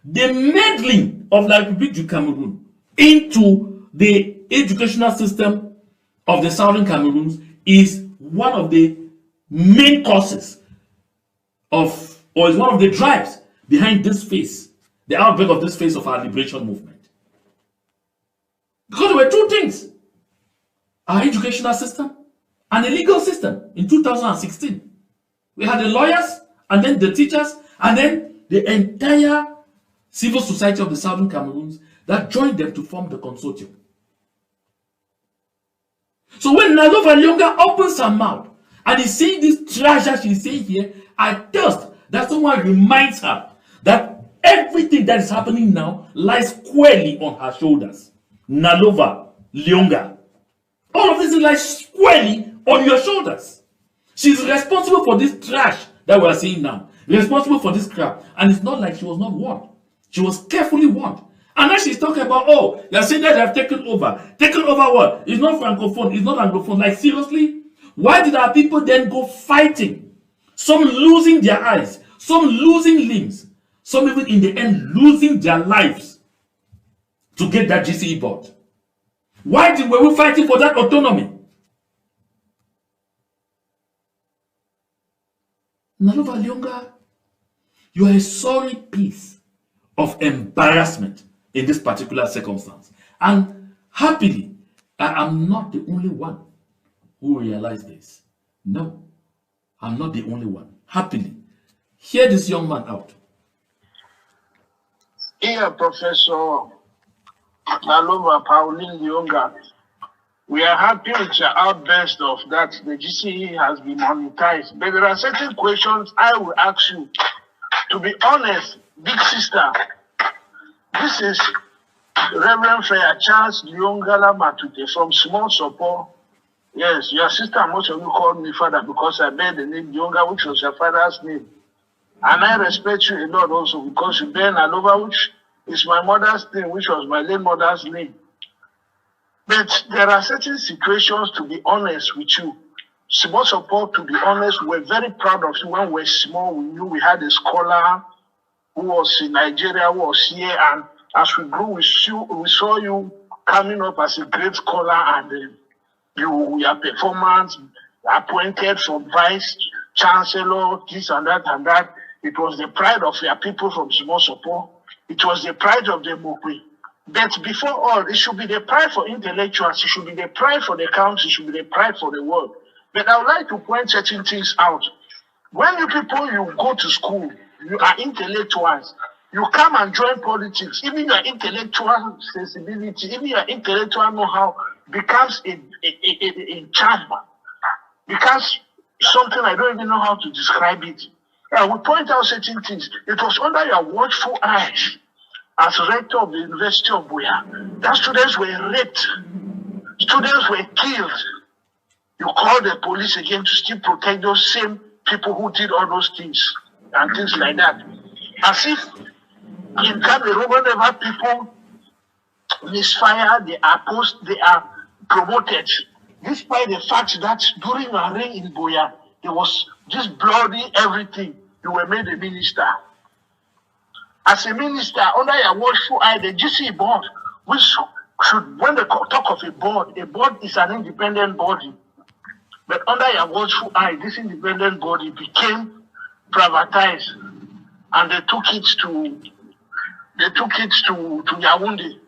the meddling of La République du Cameroun into the educational system of the southern Cameroons is one of the main causes of, or is one of the drives behind this phase, the outbreak of this phase of our liberation movement. Because there were two things: our educational system and the legal system. In 2016, we had the lawyers, and then the teachers, and then the entire civil society of the southern Cameroons that joined them to form the consortium. So when Nalova Lyonga opens her mouth and is saying this trash that she's saying here, I thirst that someone reminds her that everything that is happening now lies squarely on her shoulders. Nalova Lyonga, all of this lies squarely on your shoulders. She's responsible for this trash that we are seeing now, responsible for this crap. And it's not like she was not warned. She was carefully warned. And now she's talking about, oh, you're saying that they have taken over. Taken over what? It's not francophone, it's not anglophone. Like, seriously? Why did our people then go fighting? Some losing their eyes, some losing limbs, some even in the end losing their lives to get that GCE board? Why were we fighting for that autonomy? Nalova Lyonga, you are a sorry piece of embarrassment in this particular circumstance. And happily, I am not the only one who realized this. No, I'm not the only one. Happily, Hear this young man out.
Here, Professor Nalova Lyonga, we are happy with your outburst of that the GCE has been monetized. But there are certain questions I will ask you. To be honest, big sister, this is Reverend Freya Charles Lyonga Matute from Small Support. Yes, your sister, most of you called me father because I bear the name Lyonga, which was your father's name. And I respect you a lot also because you bear Nalova, which is my mother's name, which was my late mother's name. But there are certain situations, to be honest with you. Small Support, to be honest, we're very proud of you. When we were small, we knew we had a scholar who was in Nigeria, who was here. And as we grew, we saw you coming up as a great scholar, and your performance, appointed from vice chancellor, this and that and that. It was the pride of your people from Small Support. It was the pride of the Mokwe. But before all, it should be the pride for intellectuals. It should be the pride for the country. It should be the pride for the world. But I would like to point certain things out. When you people, you go to school, you are intellectuals. You come and join politics. Even your intellectual sensibility, even your intellectual know-how becomes a charm. Becomes something I don't even know how to describe it. I will point out certain things. It was under your watchful eyes as rector of the University of Buea that students were raped, students were killed. You called the police again to still protect those same people who did all those things and things like that. As if in Cameroon, whenever people misfire, they are promoted. Despite the fact that during a reign in Buea, there was just bloody everything. You were made a minister. As a minister, under your watchful eye, the GCE board, which should, when they talk of a board is an independent body. But under your watchful eye, this independent body became privatized, and they took it to Yaoundé.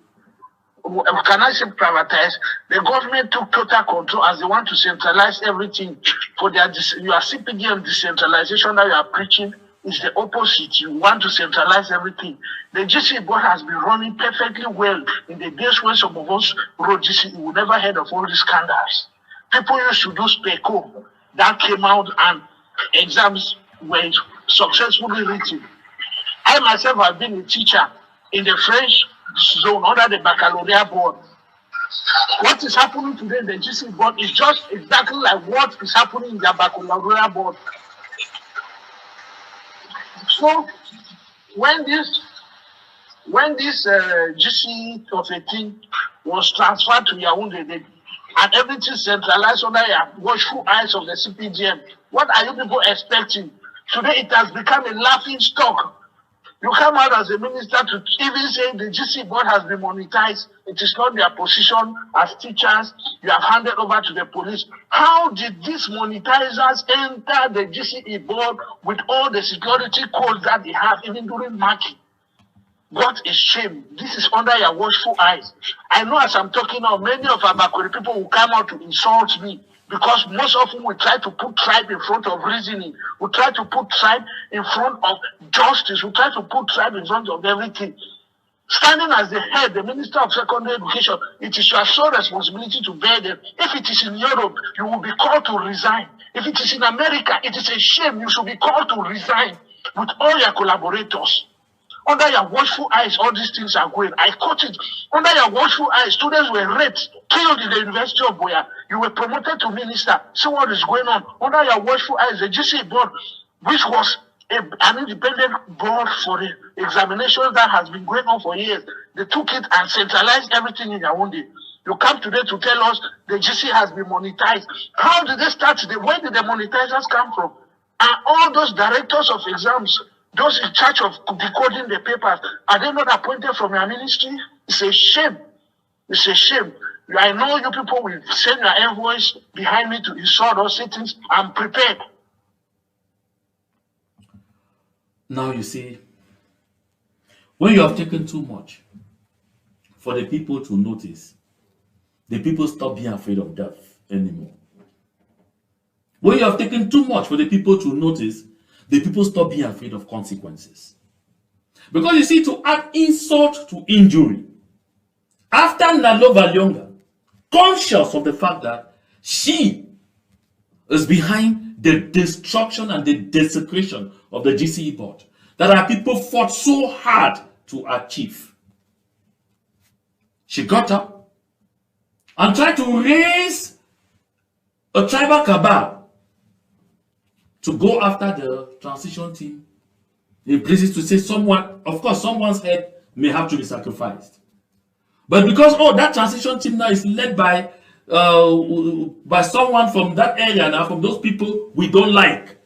Can I say privatized? The government took total control as they want to centralize everything. For your CPDM decentralization that you are preaching is the opposite. You want to centralize everything. The GCE board has been running perfectly well in the days when some of us wrote GCE. We never heard of all these scandals. People used to do SPECO. That came out and exams were successfully written. I myself have been a teacher in the French zone under the baccalaureate board. What is happening today in the GCE board is just exactly like what is happening in the baccalaureate board. So when this GCE of a thing was transferred to Yaoundé and everything centralized under your watchful eyes of the CPGM, what are you people expecting? Today it has become a laughing stock. You come out as a minister to even say the GCE board has been monetized. It is not their position as teachers. You have handed over to the police. How did these monetizers enter the GCE board with all the security codes that they have, even during marking? What a shame. This is under your watchful eyes. I know as I'm talking now, many of our Bakuri people will come out to insult me. Because most of them will try to put tribe in front of reasoning. We try to put tribe in front of justice. We try to put tribe in front of everything. Standing as the head, the Minister of Secondary Education, it is your sole responsibility to bear them. If it is in Europe, you will be called to resign. If it is in America, it is a shame. You should be called to resign with all your collaborators. Under your watchful eyes, all these things are going. I caught it. Under your watchful eyes, students were raped, killed in the University of Buea. You were promoted to minister. See what is going on. Under your watchful eyes, the GCE board, which was an independent board for the examinations that has been going on for years, they took it and centralized everything in Yaoundé. You come today to tell us the GCE has been monetized. How did they start? Where did the monetizers come from? And all those directors of exams, those in charge of decoding the papers, are they not appointed from your ministry? It's a shame. It's a shame. I know you people will send your envoys behind me to insult or say things. I'm prepared.
Now you see, when you have taken too much for the people to notice, the people stop being afraid of death anymore. When you have taken too much for the people to notice, the people stop being afraid of consequences. Because you see, to add insult to injury, after Nalova Lyonga, conscious of the fact that she is behind the destruction and the desecration of the GCE board, that our people fought so hard to achieve, she got up and tried to raise a tribal cabal to go after the transition team in places to say someone, of course, someone's head may have to be sacrificed. But because, oh, that transition team now is led by someone from that area now, from those people we don't like.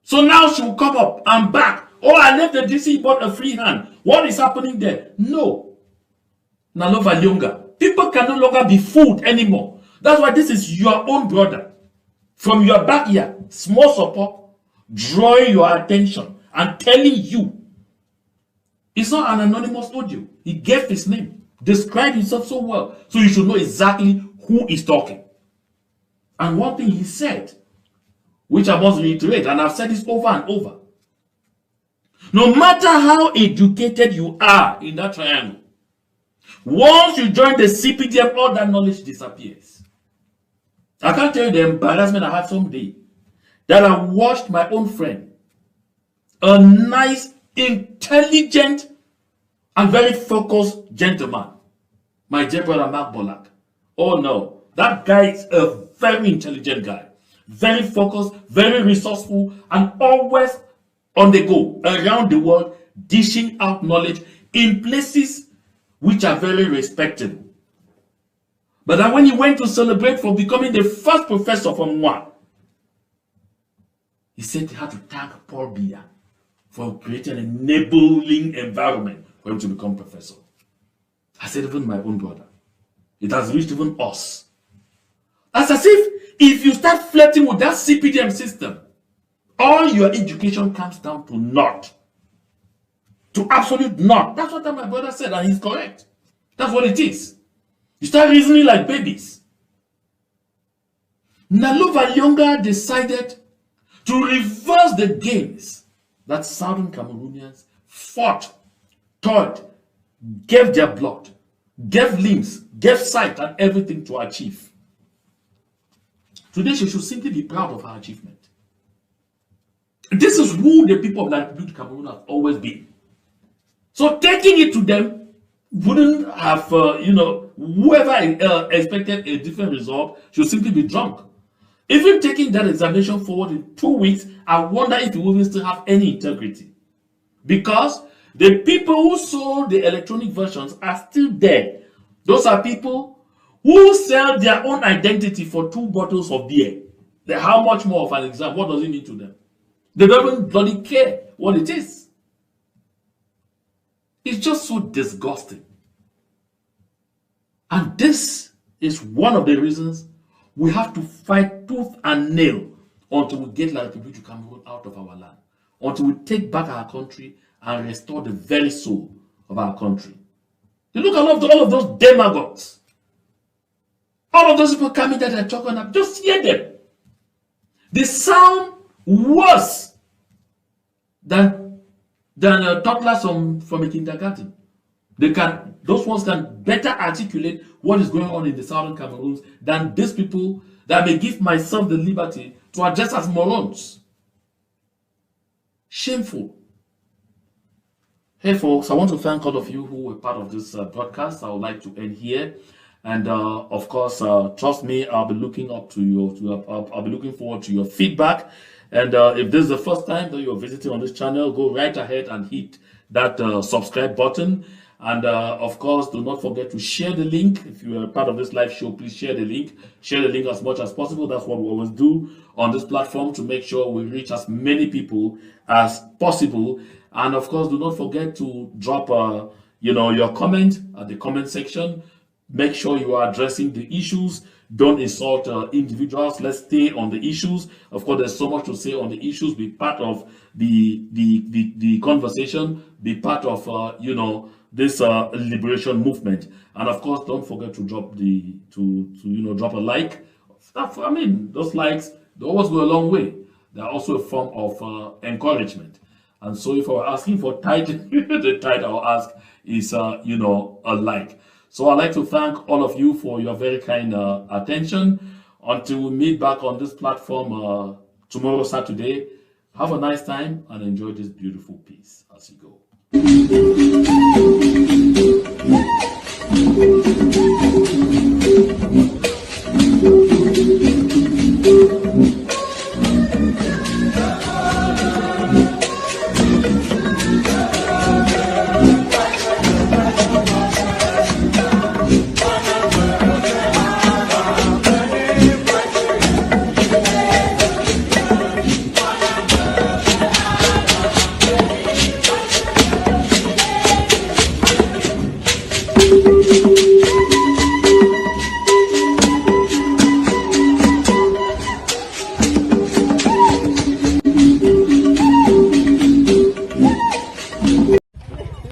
So now she will come up and back. Oh, I left the GCE board a free hand. What is happening there? No. Nalova Lyonga. People can no longer be fooled anymore. That's why this is your own brother. From your backyard, small support, drawing your attention and telling you. It's not an anonymous audio. He gave his name, described himself so well, so you should know exactly who is talking. And one thing he said, which I must reiterate, and I've said this over and over. No matter how educated you are in that triangle, once you join the CPDM, all that knowledge disappears. I can't tell you the embarrassment I had someday that I watched my own friend, a nice, intelligent, and very focused gentleman, my dear brother Mark Bolak. Oh no, that guy is a very intelligent guy, very focused, very resourceful, and always on the go around the world, dishing out knowledge in places which are very respectable. But then when he went to celebrate for becoming the first professor from one, he said he had to thank Paul Biya for creating an enabling environment for him to become professor. I said, even my own brother, it has reached even us. As if you start flirting with that CPDM system, all your education comes down to naught. To absolute naught. That's what my brother said, and he's correct. That's what it is. You start reasoning like babies. Nalova Lyonga decided to reverse the gains that Southern Cameroonians fought, toiled, gave their blood, gave limbs, gave sight, and everything to achieve. Today, she should simply be proud of her achievement. This is who the people of the Cameroon have always been. So taking it to them wouldn't have, whoever expected a different result should simply be drunk. Even taking that examination forward in 2 weeks, I wonder if it will even still have any integrity. Because the people who sold the electronic versions are still there. Those are people who sell their own identity for 2 bottles of beer. How much more of an exam? What does it mean to them? They don't even bloody care what it is. It's just so disgusting. And this is one of the reasons we have to fight tooth and nail until we get La République Cameroon out of our land. Until we take back our country and restore the very soul of our country. You look at all of those demagogues. All of those people coming that are talking up. Just hear them. They sound worse than toddlers from a kindergarten. Those ones can better articulate what is going on in the Southern Cameroons than these people that may give myself the liberty to address as morons. Shameful. Hey folks, I want to thank all of you who were part of this broadcast. I would like to end here. And of course, trust me, I'll be looking up to I'll be looking forward to your feedback. And if this is the first time that you're visiting on this channel, go right ahead and hit that subscribe button. And of course, do not forget to share the link. If you are part of this live show, please share the link. Share the link as much as possible. That's what we always do on this platform to make sure we reach as many people as possible. And of course, do not forget to drop your comment at the comment section. Make sure you are addressing the issues. Don't insult individuals. Let's stay on the issues. Of course, there's so much to say on the issues. Be part of the conversation. Be part of this liberation movement. And of course, don't forget to drop drop a like. I mean, those likes, they always go a long way. they are also a form of encouragement. And so if I were asking for tithe, the tithe I'll ask is, you know, a like. So I'd like to thank all of you for your very kind attention. Until we meet back on this platform tomorrow, Saturday, have a nice time and enjoy this beautiful piece as you go.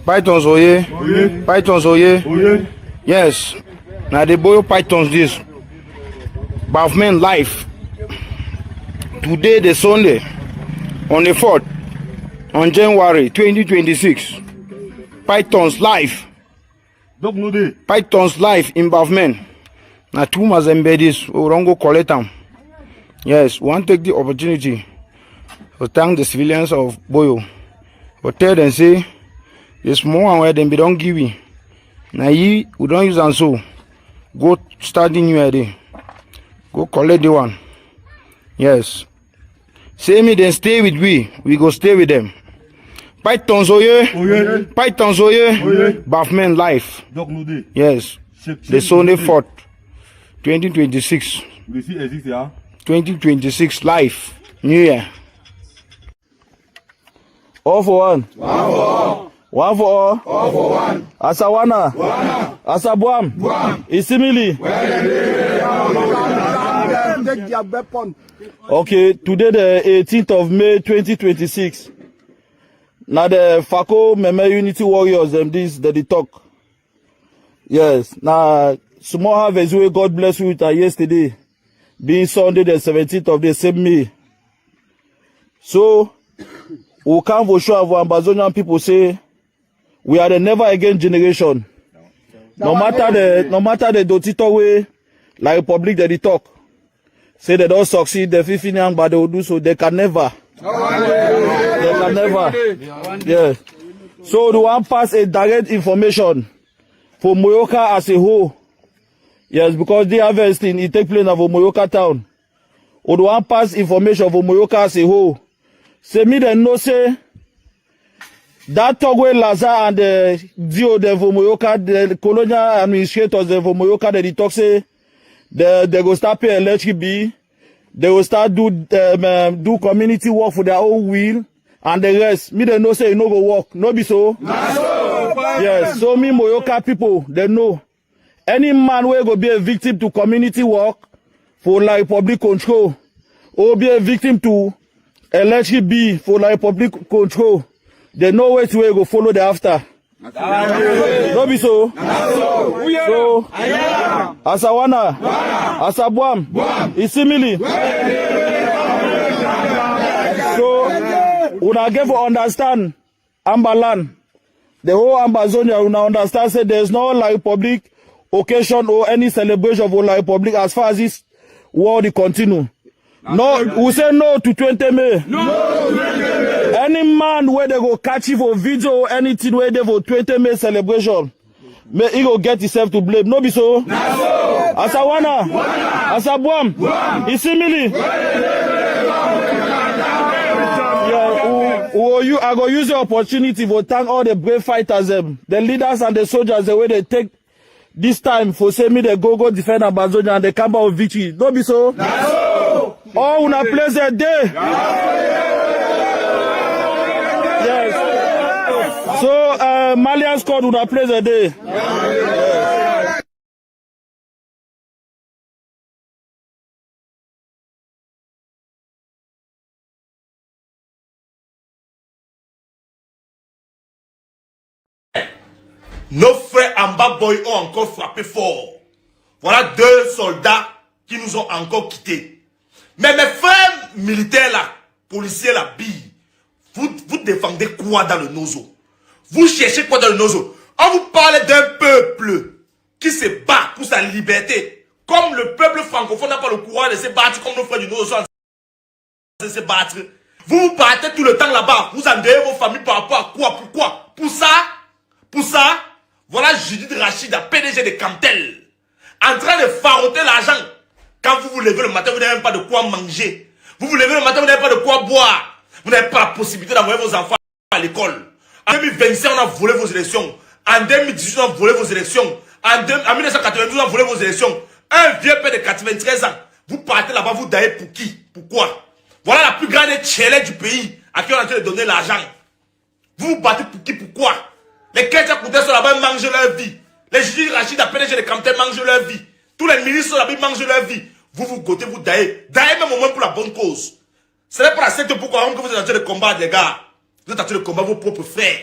Pythons oye. Pythons oye. Yes. Now they boil pythons this. Bavman live. Today the Sunday on the 4th on January 2026. Pythons live. Pythons live in Bavman. Now two must embed this. We don't go collect them. Yes, we want to take the opportunity to thank the civilians of Boyo. But tell them say this more where them be don't give me. Now we don't use and so. Go start the new idea. Go collect the one. Yes. Say me then stay with we go stay with them. Pythons oye. Pythons oye. Bafman life. Yes. The Sunday 4th 2026. 2026 life. New year. All for one. One for all. All for one. Asawana. Asabuam. Isimili. Okay, today the 18th of May 2026. Now the Fako Meme Unity Warriors them this the talk. Yes. Now small harvest way God bless you with yesterday. Being Sunday the 17th of the same May. So we come for sure of Ambazonian people say we are the never again generation. No matter the dotito way, like public that they talk. Say they don't succeed, they finish, but they will do so. They can never. They can never. Yeah. So the one pass a direct information for Moyoka as a whole. Yes, because the harvesting it take place in Moyoka town. Or the one pass information for Moyoka as a whole. Say me they know say that Togwe Laza and the Dio de Vomoyoka, the colonial administrators of Vomoyoka, they talk say they go start pay electric bill, they will start do community work for their own will, and the rest. Me they know say no go work, no be so. Yes, so me Moyoka people they know any man will go be a victim to community work for like public control, or be a victim to electric bill for like public control. They know where to go follow the after. No be so. So Asawana, Asabuam, Isimili. So una get to understand Ambalan. The whole Ambazonia una understand say there's no like public occasion or any celebration for like public as far as this war they continue. No, we say no to 20 May. No. Any man where they go catch you for video or anything where they for 20 May celebration, may he go get himself to blame. No be so. Asawana, Asabuam, Isimili. Yeah, I go use the opportunity to thank all the brave fighters, the leaders and the soldiers, the way they take this time for say me they go defend Amazonia and they come out with victory. No be so. Oh, una pleasant day. Yes. So, Malian squad una pleasant day. Yes.
Nos frères en bas boy ont encore frappé fort. Voilà 2 soldats qui nous ont encore quittés. Mais mes frères militaires là, policiers la bille. Vous défendez quoi dans le nozo? Vous cherchez quoi dans le nozo? On vous parle d'un peuple qui se bat pour sa liberté. Comme le peuple francophone n'a pas le courage de se battre, comme nos frères du nozo de se battre. Vous vous battez tout le temps là-bas. Vous endeuillez vos familles par rapport à quoi? Pourquoi? Pour ça, voilà Judith Rachida, PDG de Cantel, en train de faroter l'argent. Quand vous vous levez le matin, vous n'avez même pas de quoi manger. Vous vous levez le matin, vous n'avez pas de quoi boire. Vous n'avez pas la possibilité d'envoyer vos enfants à l'école. En 2025, on a volé vos élections. En 2018, on a volé vos élections. En 1992, on a volé vos élections. Un vieux père de 93 ans. Vous partez là-bas, vous daillez pour qui? Pourquoi? Voilà la plus grande tchélée du pays à qui on est en train de donner l'argent. Vous vous battez pour qui? Pourquoi? Les chrétiens coûtés sont là-bas, ils mangent leur vie. Les juges Rachid, PDG de Cantel mangent leur vie. Tous les ministres sont là-bas, ils mangent leur vie. Vous vous gotez, vous daillez. Daillez même au moins pour la bonne cause. Ce n'est pas la secte pourquoi que vous êtes en train de combattre, les gars. Vous êtes en train de combattre vos propres frères,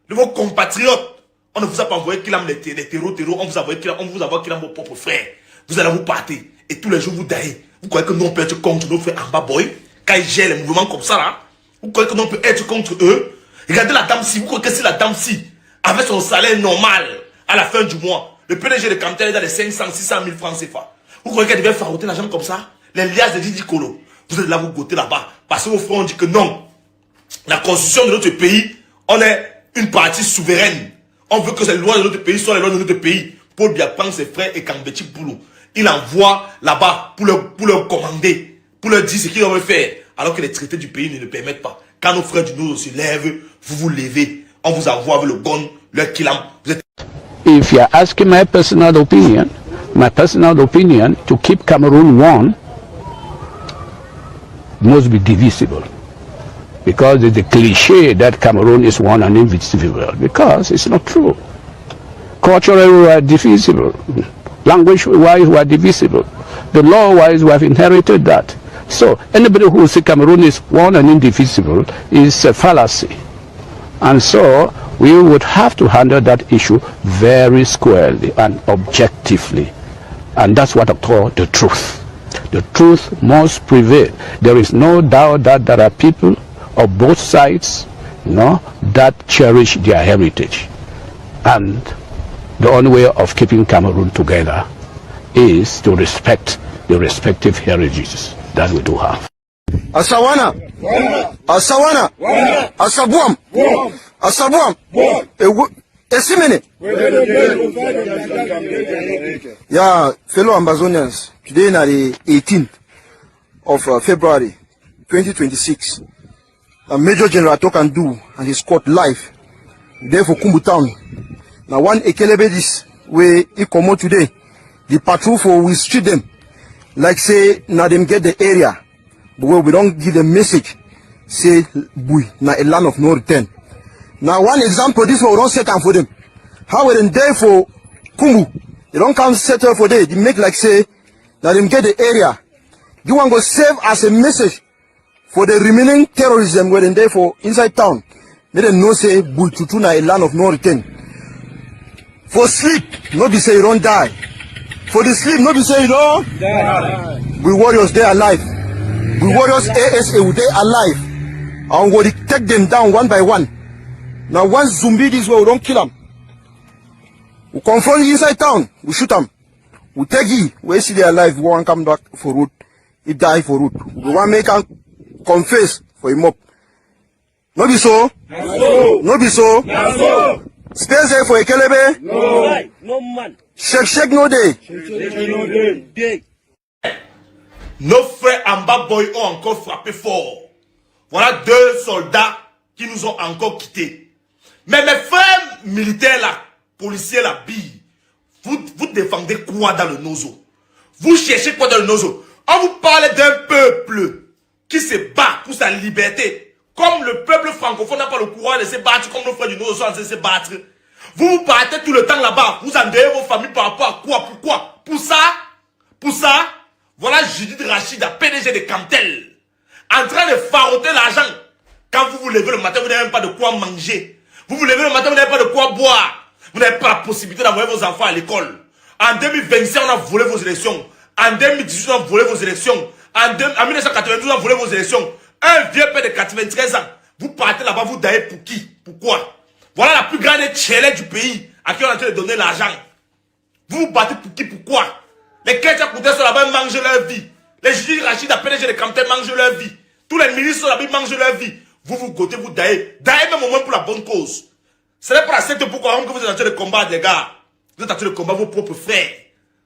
de vos compatriotes. On ne vous a pas envoyé qu'il aime les terreaux. On vous a envoyé qu'il aime vos propres frères. Vous allez vous partir. Et tous les jours, vous daillez. Vous croyez que nous, on peut être contre nos frères en bas, boy? Quand ils gèrent les mouvements comme ça, là. Vous croyez que nous, on peut être contre eux? Regardez la dame-ci. Vous croyez que si la dame-ci, avec son salaire normal, à la fin du mois, le PDG de Cantel est dans les 500, 600 000 francs CFA. Vous croyez qu'elle devait faroter l'argent comme ça? Les liasses de Didi Kolo. Vous êtes là, vous gotez là-bas. Parce que vos frères ont dit que non. La constitution de notre pays, on est une partie souveraine. On veut que les lois de notre pays soient les lois de notre pays. Paul Biapan, ses frères et Kambeti Boulou. Il envoie là-bas pour leur commander, pour leur dire ce qu'ils doivent faire. Alors que les traités du pays ne le permettent pas. Quand nos frères du Nord se lèvent, vous vous levez. On vous envoie avec le gun, le kilam. Vous êtes...
If you are asking my personal opinion to keep Cameroon one must be divisible. Because it's a cliche that Cameroon is one and indivisible. Because it's not true. Culturally, we are divisible. Language-wise, we are divisible. The law-wise, we have inherited that. So, anybody who says Cameroon is one and indivisible is a fallacy. And so, we would have to handle that issue very squarely and objectively. And that's what I call the truth. The truth must prevail. There is no doubt that there are people of both sides, that cherish their heritage. And the only way of keeping Cameroon together is to respect the respective heritages that we do have.
Asawana, Asawana, Asabuam, Asabuam, Esimene. Yeah, fellow Ambazonians, today is the 18th of February 2026. A Major General Tokandu and his court live there for Kumbu Town. Now one Ekelebe this way he come out today. The patrol for we street them. Like say now them get the area. But we don't give them message. Say we na a land of no return. Now one example this one we don't set up for them. How we there for Kumbu. They don't come settle for them. They make like say now them get the area. You want to serve as a message for the remaining terrorism were in there for inside town. Let them know say Bultutuna a land of no return. For sleep, not be say you don't die. For the sleep, not be say you don't die. We warriors they alive. We warriors ASA they alive. And we take them down one by one. Now once zombie this way, we don't kill them. We confront inside town, we shoot them. We take ye, we see they alive, we want come back for root. He die for root. We want make them confess for him up. No be so? No be so? No. Space for a kelebe? No. No man. Shake no day.
Nos frères en bas boy ont encore frappé fort. Voilà 2 soldats qui nous ont encore quittés. Mais mes frères militaires là, policiers là, billes, vous défendez quoi dans le nozo? Vous cherchez quoi dans le nozo? On vous parle d'un peuple qui se bat pour sa liberté. Comme le peuple francophone n'a pas le courage de se battre, comme nos frères du Nord sont en train de se battre. Vous vous battez tout le temps là-bas. Vous endeuillez vos familles par rapport à quoi? Pourquoi? Pour ça, voilà Judith Rachida, PDG de Cantel, en train de faroter l'argent. Quand vous vous levez le matin, vous n'avez même pas de quoi manger. Vous vous levez le matin, vous n'avez pas de quoi boire. Vous n'avez pas la possibilité d'envoyer vos enfants à l'école. En 2025, on a volé vos élections. En 2018, on a volé vos élections. En 1992, on a volé vos élections. Un vieux père de 93 ans, vous partez là-bas, vous daillez pour qui? Pourquoi? Voilà la plus grande tchèle du pays à qui on est en train de donner l'argent. Vous vous battez pour qui? Pourquoi? Les chrétiens coûtés sont là-bas, mangent leur vie. Les juges Rachid, la PDG de Cameroun mangent leur vie. Tous les ministres sont là-bas, mangent leur vie. Vous vous gotez, vous daillez. Daillez même au moins pour la bonne cause. Ce n'est pas la secte pourquoi que vous êtes en train de combattre, les gars. Vous êtes en train de combattre vos propres frères,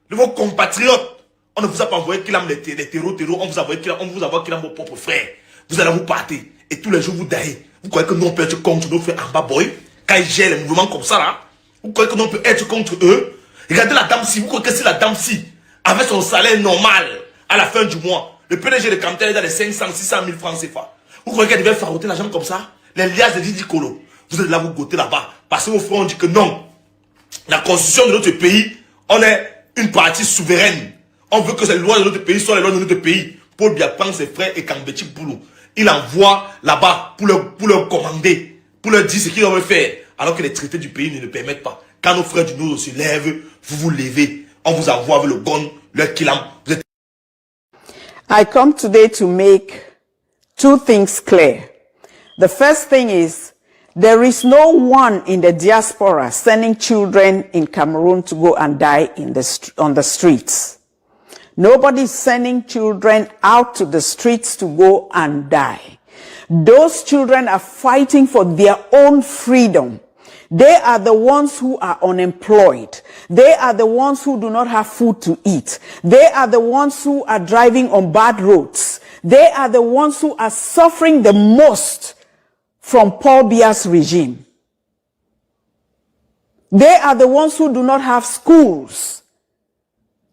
de vos compatriotes. On ne vous a pas envoyé qu'il aime les terreaux, on vous a envoyé qu'il aime vos propres frères. Vous allez vous battre. Et tous les jours, vous daillez. Vous croyez que nous, on peut être contre nos frères en bas, boy? Quand ils gèrent les mouvements comme ça, là. Vous croyez que nous, on peut être contre eux? Regardez la dame-ci. Vous croyez que si la dame-ci avait son salaire normal à la fin du mois, le PDG de Cameroun est dans les 500, 600 000 francs CFA. Vous croyez qu'elle devait faroter l'argent comme ça? Les liasses de Didi Kolo. Vous êtes là, vous gotez là-bas. Parce que vos frères ont dit que non. La constitution de notre pays, on est une partie souveraine. On veut que les lois de notre pays soient les lois de notre pays. Paul Biya prend ses frères et Kambeti Boulou. Il envoie là-bas pour leur commander, pour leur dire ce qu'ils doivent faire. Alors que les traités du pays ne le permettent pas. Quand nos frères du Nord se lèvent, vous vous levez. On vous envoie avec le gun, le kilam.
I come today to make two things clear. The first thing is, there is no one in the diaspora sending children in Cameroon to go and die on the streets. Nobody is sending children out to the streets to go and die. Those children are fighting for their own freedom. They are the ones who are unemployed. They are the ones who do not have food to eat. They are the ones who are driving on bad roads. They are the ones who are suffering the most from Paul Biya's regime. They are the ones who do not have schools.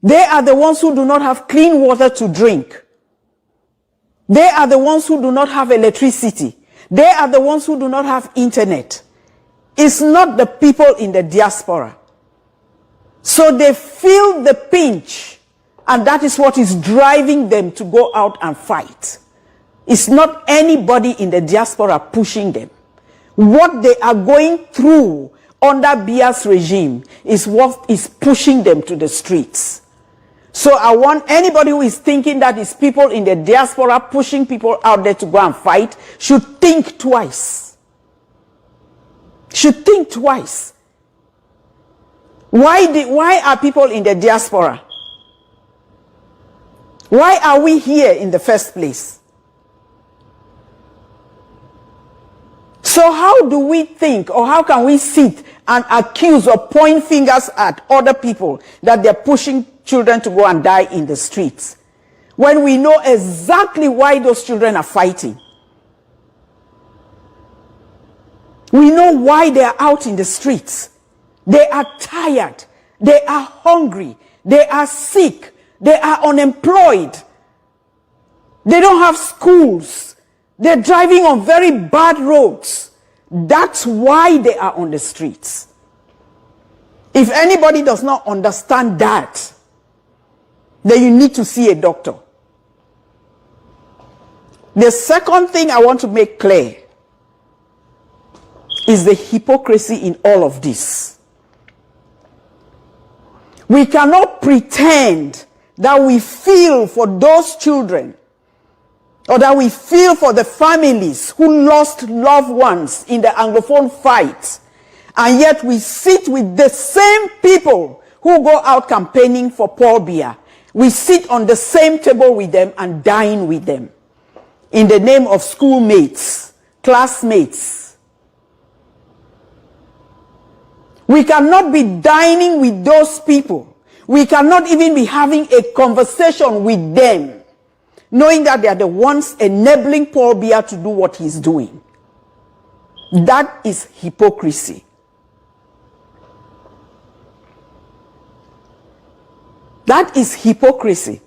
They are the ones who do not have clean water to drink. They are the ones who do not have electricity. They are the ones who do not have internet. It's not the people in the diaspora. So they feel the pinch, and that is what is driving them to go out and fight. It's not anybody in the diaspora pushing them. What they are going through under Biya's regime is what is pushing them to the streets. So I want anybody who is thinking that it's people in the diaspora pushing people out there to go and fight should think twice. Should think twice. Why are people in the diaspora? Why are we here in the first place? So how do we think, or how can we sit and accuse or point fingers at other people that they're pushing children to go and die in the streets, when we know exactly why those children are fighting? We know why they are out in the streets. They are tired. They are hungry. They are sick. They are unemployed. They don't have schools. They're driving on very bad roads. That's why they are on the streets. If anybody does not understand that, then you need to see a doctor. The second thing I want to make clear is the hypocrisy in all of this. We cannot pretend that we feel for those children, or that we feel for the families who lost loved ones in the Anglophone fight, and yet we sit with the same people who go out campaigning for Paul Biya. We sit on the same table with them and dine with them in the name of schoolmates, classmates. We cannot be dining with those people. We cannot even be having a conversation with them, knowing that they are the ones enabling Paul Biya to do what he's doing. That is hypocrisy. That is hypocrisy.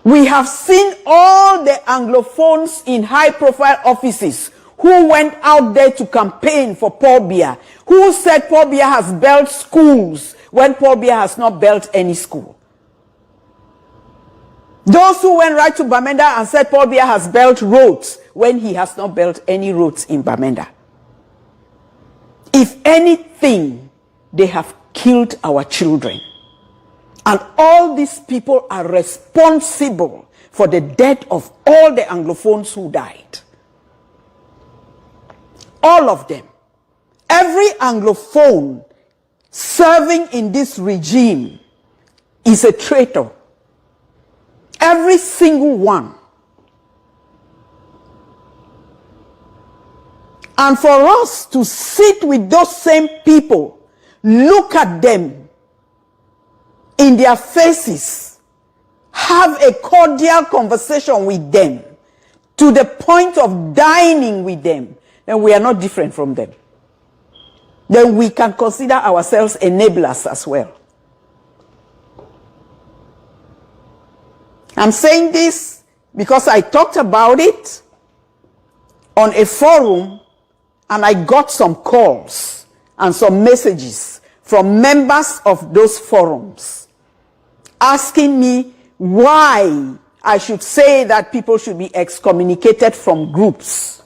We have seen all the Anglophones in high-profile offices who went out there to campaign for Paul Biya, who said Paul Biya has built schools when Paul Biya has not built any school. Those who went right to Bamenda and said Paul Biya has built roads when he has not built any roads in Bamenda. If anything, they have killed our children. And all these people are responsible for the death of all the Anglophones who died. All of them. Every Anglophone serving in this regime is a traitor. Every single one. And for us to sit with those same people, look at them in their faces, have a cordial conversation with them, to the point of dining with them, then we are not different from them. Then we can consider ourselves enablers as well. I'm saying this because I talked about it on a forum, and I got some calls and some messages from members of those forums asking me why I should say that people should be excommunicated from groups.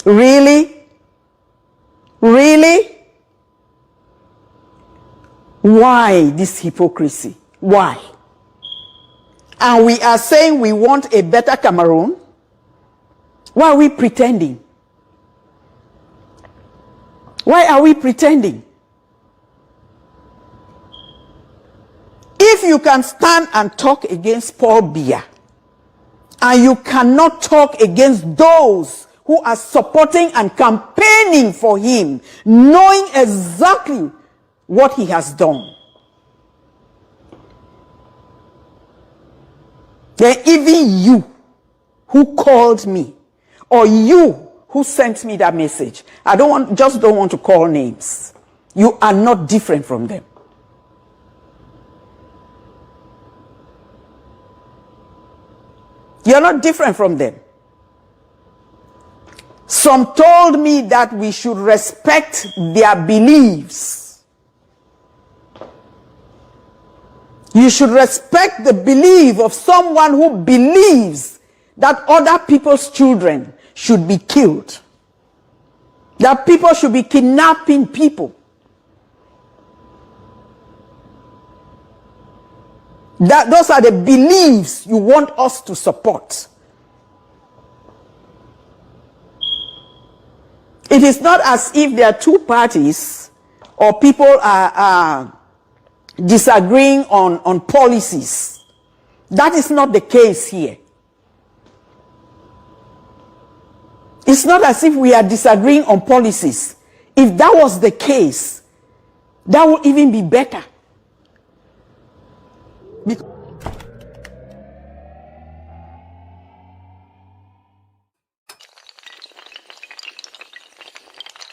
Really? Really? Why this hypocrisy? Why? And we are saying we want a better Cameroon? Why are we pretending? Why are we pretending? If you can stand and talk against Paul Biya, and you cannot talk against those who are supporting and campaigning for him, knowing exactly what he has done, then even you who called me, or you who sent me that message, just don't want to call names. You are not different from them. You're not different from them. Some told me that we should respect their beliefs. You should respect the belief of someone who believes that other people's children should be killed, that people should be kidnapping people, that those are the beliefs you want us to support. It is not as if there are two parties or people are disagreeing on policies. That is not the case here. It's not as if we are disagreeing on policies. If that was the case, that would even be better. Because